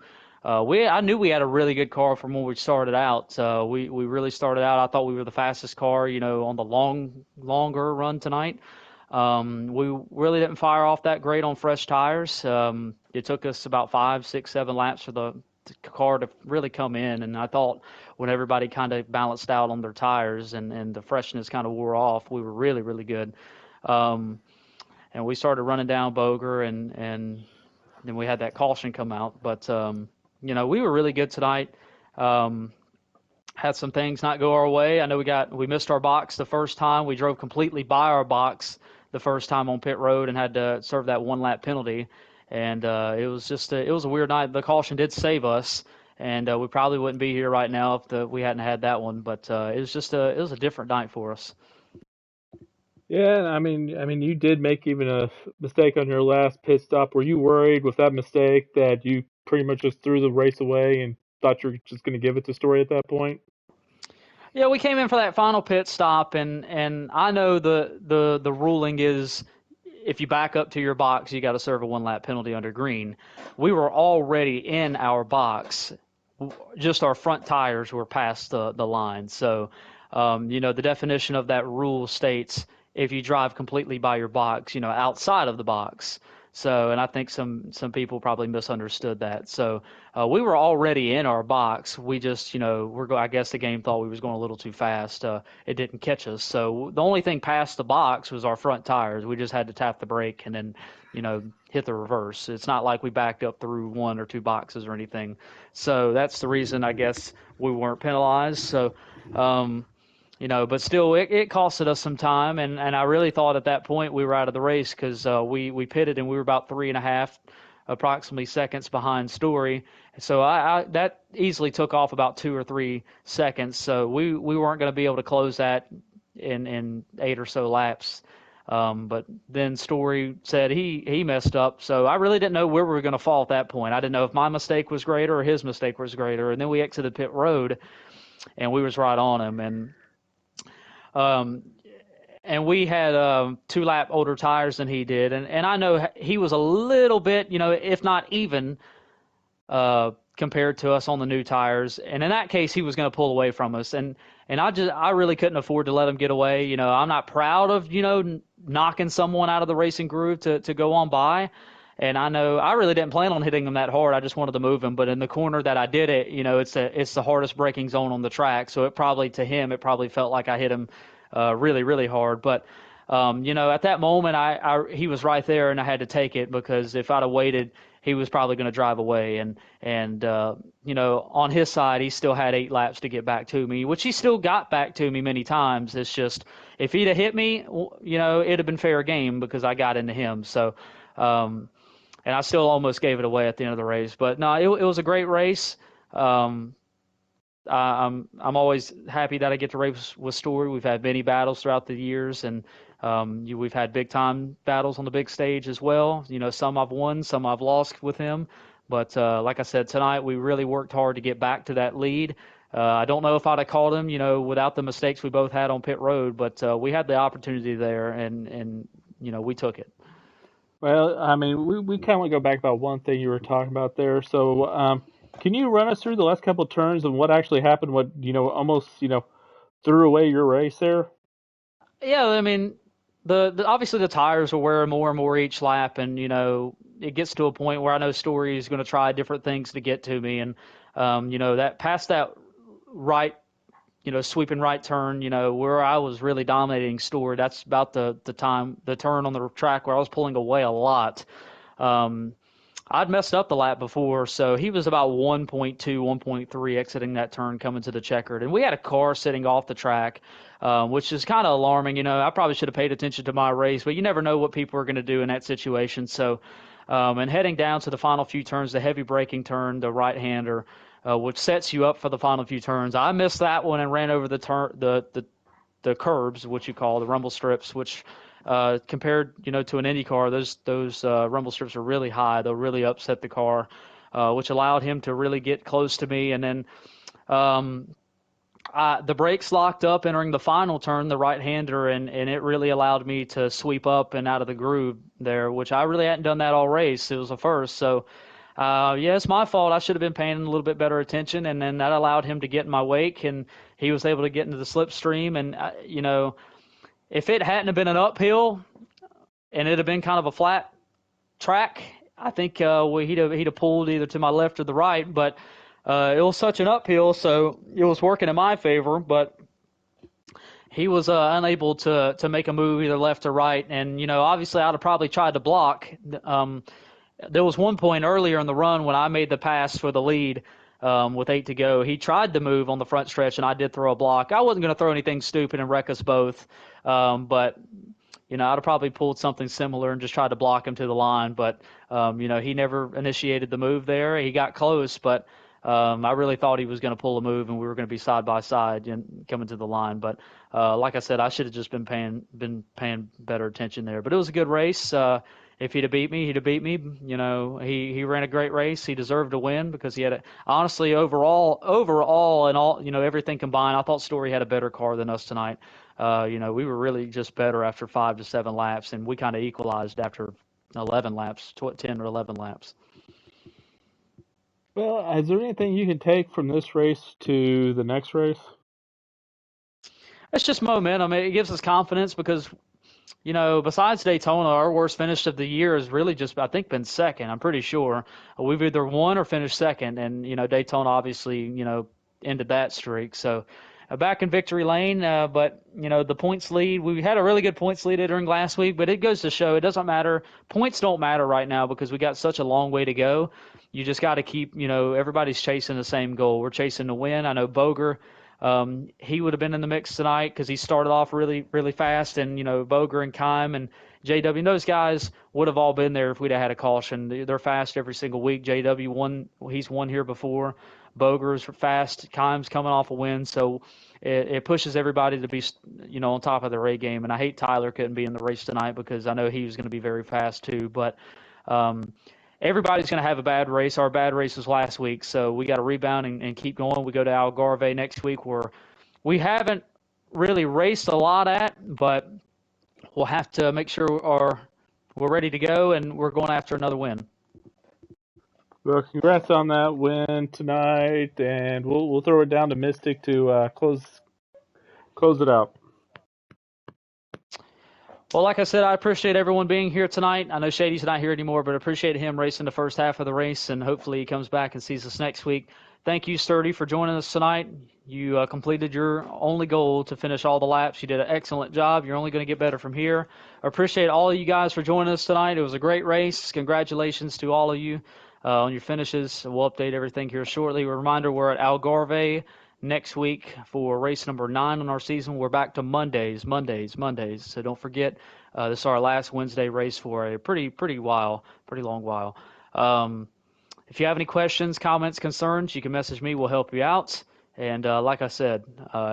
I knew we had a really good car from when we started out. We really started out. I thought we were the fastest car, on the longer run tonight. We really didn't fire off that great on fresh tires. It took us about 5, 6, 7 laps for the car to really come in, and I thought when everybody kind of balanced out on their tires and the freshness kind of wore off, we were really, really good. And we started running down Boger, and then we had that caution come out. But we were really good tonight. Had some things not go our way. I know we missed our box the first time. We drove completely by our box the first time on pit road and had to serve that 1 lap penalty. And it was just it was a weird night. The caution did save us, and we probably wouldn't be here right now if we hadn't had that one. But it was a different night for us. Yeah, I mean, you did make even a mistake on your last pit stop. Were you worried with that mistake that you pretty much just threw the race away and thought you were just going to give it to Story at that point? Yeah, we came in for that final pit stop, and I know the ruling is if you back up to your box, you got to serve a 1 lap penalty under green. We were already in our box just our front tires were past the line. So, the definition of that rule states if you drive completely by your box, outside of the box. So, and I think some people probably misunderstood that. So, we were already in our box. We just, I guess the game thought we was going a little too fast. It didn't catch us. So the only thing past the box was our front tires. We just had to tap the brake and then, hit the reverse. It's not like we backed up through one or two boxes or anything. So that's the reason I guess we weren't penalized. So, but still, it costed us some time, and I really thought at that point we were out of the race because we pitted and we were about 3.5 approximately seconds behind Story. So I that easily took off about 2 or 3 seconds. So we weren't going to be able to close that in 8 or so laps. But then Story said he messed up, so I really didn't know where we were going to fall at that point. I didn't know if my mistake was greater or his mistake was greater. And then we exited pit road, and we was right on him. And we had 2 lap older tires than he did, and I know he was a little bit, if not even, compared to us on the new tires. And in that case, he was going to pull away from us. And I really couldn't afford to let him get away. I'm not proud of, knocking someone out of the racing groove to go on by. And I know I really didn't plan on hitting him that hard. I just wanted to move him. But in the corner that I did it, it's the hardest braking zone on the track. So it probably felt like I hit him really, really hard. But, at that moment, he was right there and I had to take it because if I'd have waited, he was probably going to drive away. And on his side, he still had 8 laps to get back to me, which he still got back to me many times. It's just if he'd have hit me, it'd have been fair game because I got into him. So, and I still almost gave it away at the end of the race. But no, it was a great race. I'm always happy that I get to race with Story. We've had many battles throughout the years, and we've had big time battles on the big stage as well. Some I've won, some I've lost with him. But like I said, tonight we really worked hard to get back to that lead. I don't know if I'd have caught him, without the mistakes we both had on pit road, but we had the opportunity there, and we took it. Well, I mean, we kind of want to go back about one thing you were talking about there. So, can you run us through the last couple of turns and what actually happened? What almost threw away your race there? Yeah, I mean, the obviously the tires will wear more and more each lap, and it gets to a point where I know Story is going to try different things to get to me, and that past that right, sweeping right turn, where I was really dominating Story. That's about the turn on the track where I was pulling away a lot. I'd messed up the lap before, so he was about 1.2, 1.3 exiting that turn coming to the checkered. And we had a car sitting off the track, which is kind of alarming. I probably should have paid attention to my race, but you never know what people are going to do in that situation. So, and heading down to the final few turns, the heavy braking turn, the right-hander, which sets you up for the final few turns. I missed that one and ran over the curbs, what you call the rumble strips, which compared, to an Indy car, those rumble strips are really high. They'll really upset the car, which allowed him to really get close to me. And then the brakes locked up entering the final turn, the right-hander, and it really allowed me to sweep up and out of the groove there, which I really hadn't done that all race. It was a first. So, yeah, it's my fault. I should have been paying a little bit better attention, and then that allowed him to get in my wake, and he was able to get into the slipstream. And, if it hadn't have been an uphill and it had been kind of a flat track, I think he'd have pulled either to my left or the right. But it was such an uphill, so it was working in my favor. But he was unable to make a move either left or right. And, obviously I'd have probably tried to block. There was one point earlier in the run when I made the pass for the lead with 8 to go. He tried to move on the front stretch, and I did throw a block. I wasn't going to throw anything stupid and wreck us both, but I'd have probably pulled something similar and just tried to block him to the line. But he never initiated the move there. He got close, but I really thought he was going to pull a move, and we were going to be side by side and coming to the line. But like I said, I should have just been paying better attention there. But it was a good race. If he'd have beat me, he'd have beat me. He ran a great race. He deserved to win because he had honestly overall and all, everything combined, I thought Story had a better car than us tonight. We were really just better after 5 to 7 laps, and we kind of equalized after 11 laps, 10 or 11 laps. Well, is there anything you can take from this race to the next race? It's just momentum. It gives us confidence because, besides Daytona, our worst finish of the year has really just, I think, been second. I'm pretty sure we've either won or finished second, and Daytona obviously ended that streak. So back in victory lane, but the points lead. We had a really good points lead during last week, but it goes to show it doesn't matter. Points don't matter right now because we got such a long way to go. You just got to keep, everybody's chasing the same goal. We're chasing to win. I know Boger. He would have been in the mix tonight because he started off really, really fast, and Boger and Kime and JW, those guys would have all been there if we'd have had a caution. They're fast every single week. JW won; he's won here before. Boger's fast. Kime's coming off a win, so it pushes everybody to be on top of their A game. And I hate Tyler couldn't be in the race tonight because I know he was going to be very fast too, but. Everybody's going to have a bad race. Our bad race was last week, so we got to rebound and keep going. We go to Algarve next week, where we haven't really raced a lot at, but we'll have to make sure we're ready to go, and we're going after another win. Well, congrats on that win tonight, and we'll throw it down to Mystic to close it out. Well, like I said, I appreciate everyone being here tonight. I know Shady's not here anymore, but I appreciate him racing the first half of the race, and hopefully he comes back and sees us next week. Thank you, Sturdy, for joining us tonight. You completed your only goal to finish all the laps. You did an excellent job. You're only going to get better from here. I appreciate all of you guys for joining us tonight. It was a great race. Congratulations to all of you on your finishes. We'll update everything here shortly. A reminder, we're at Algarve next week for race number 9 on our season. We're back to Mondays. So don't forget, this is our last Wednesday race for a pretty long while. If you have any questions, comments, concerns, you can message me. We'll help you out. And like I said,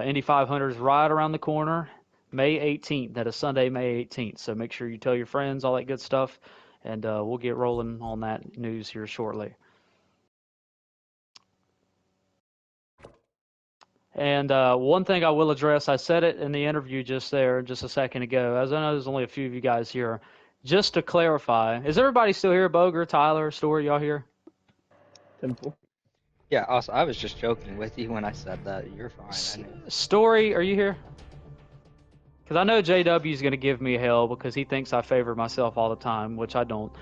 Indy 500 is right around the corner, May 18th. That is Sunday, May 18th. So make sure you tell your friends, all that good stuff. And we'll get rolling on that news here shortly. And one thing I will address, I said it in the interview just a second ago, as I know there's only a few of you guys here. Just to clarify, is everybody still here? Boger, Tyler, Story, y'all here? Simple. Yeah, also, I was just joking with you when I said that. You're fine. Story, are you here? Because I know JW is going to give me hell because he thinks I favor myself all the time, which I don't.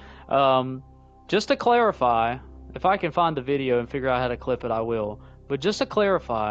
Just to clarify, if I can find the video and figure out how to clip it, I will. But just to clarify,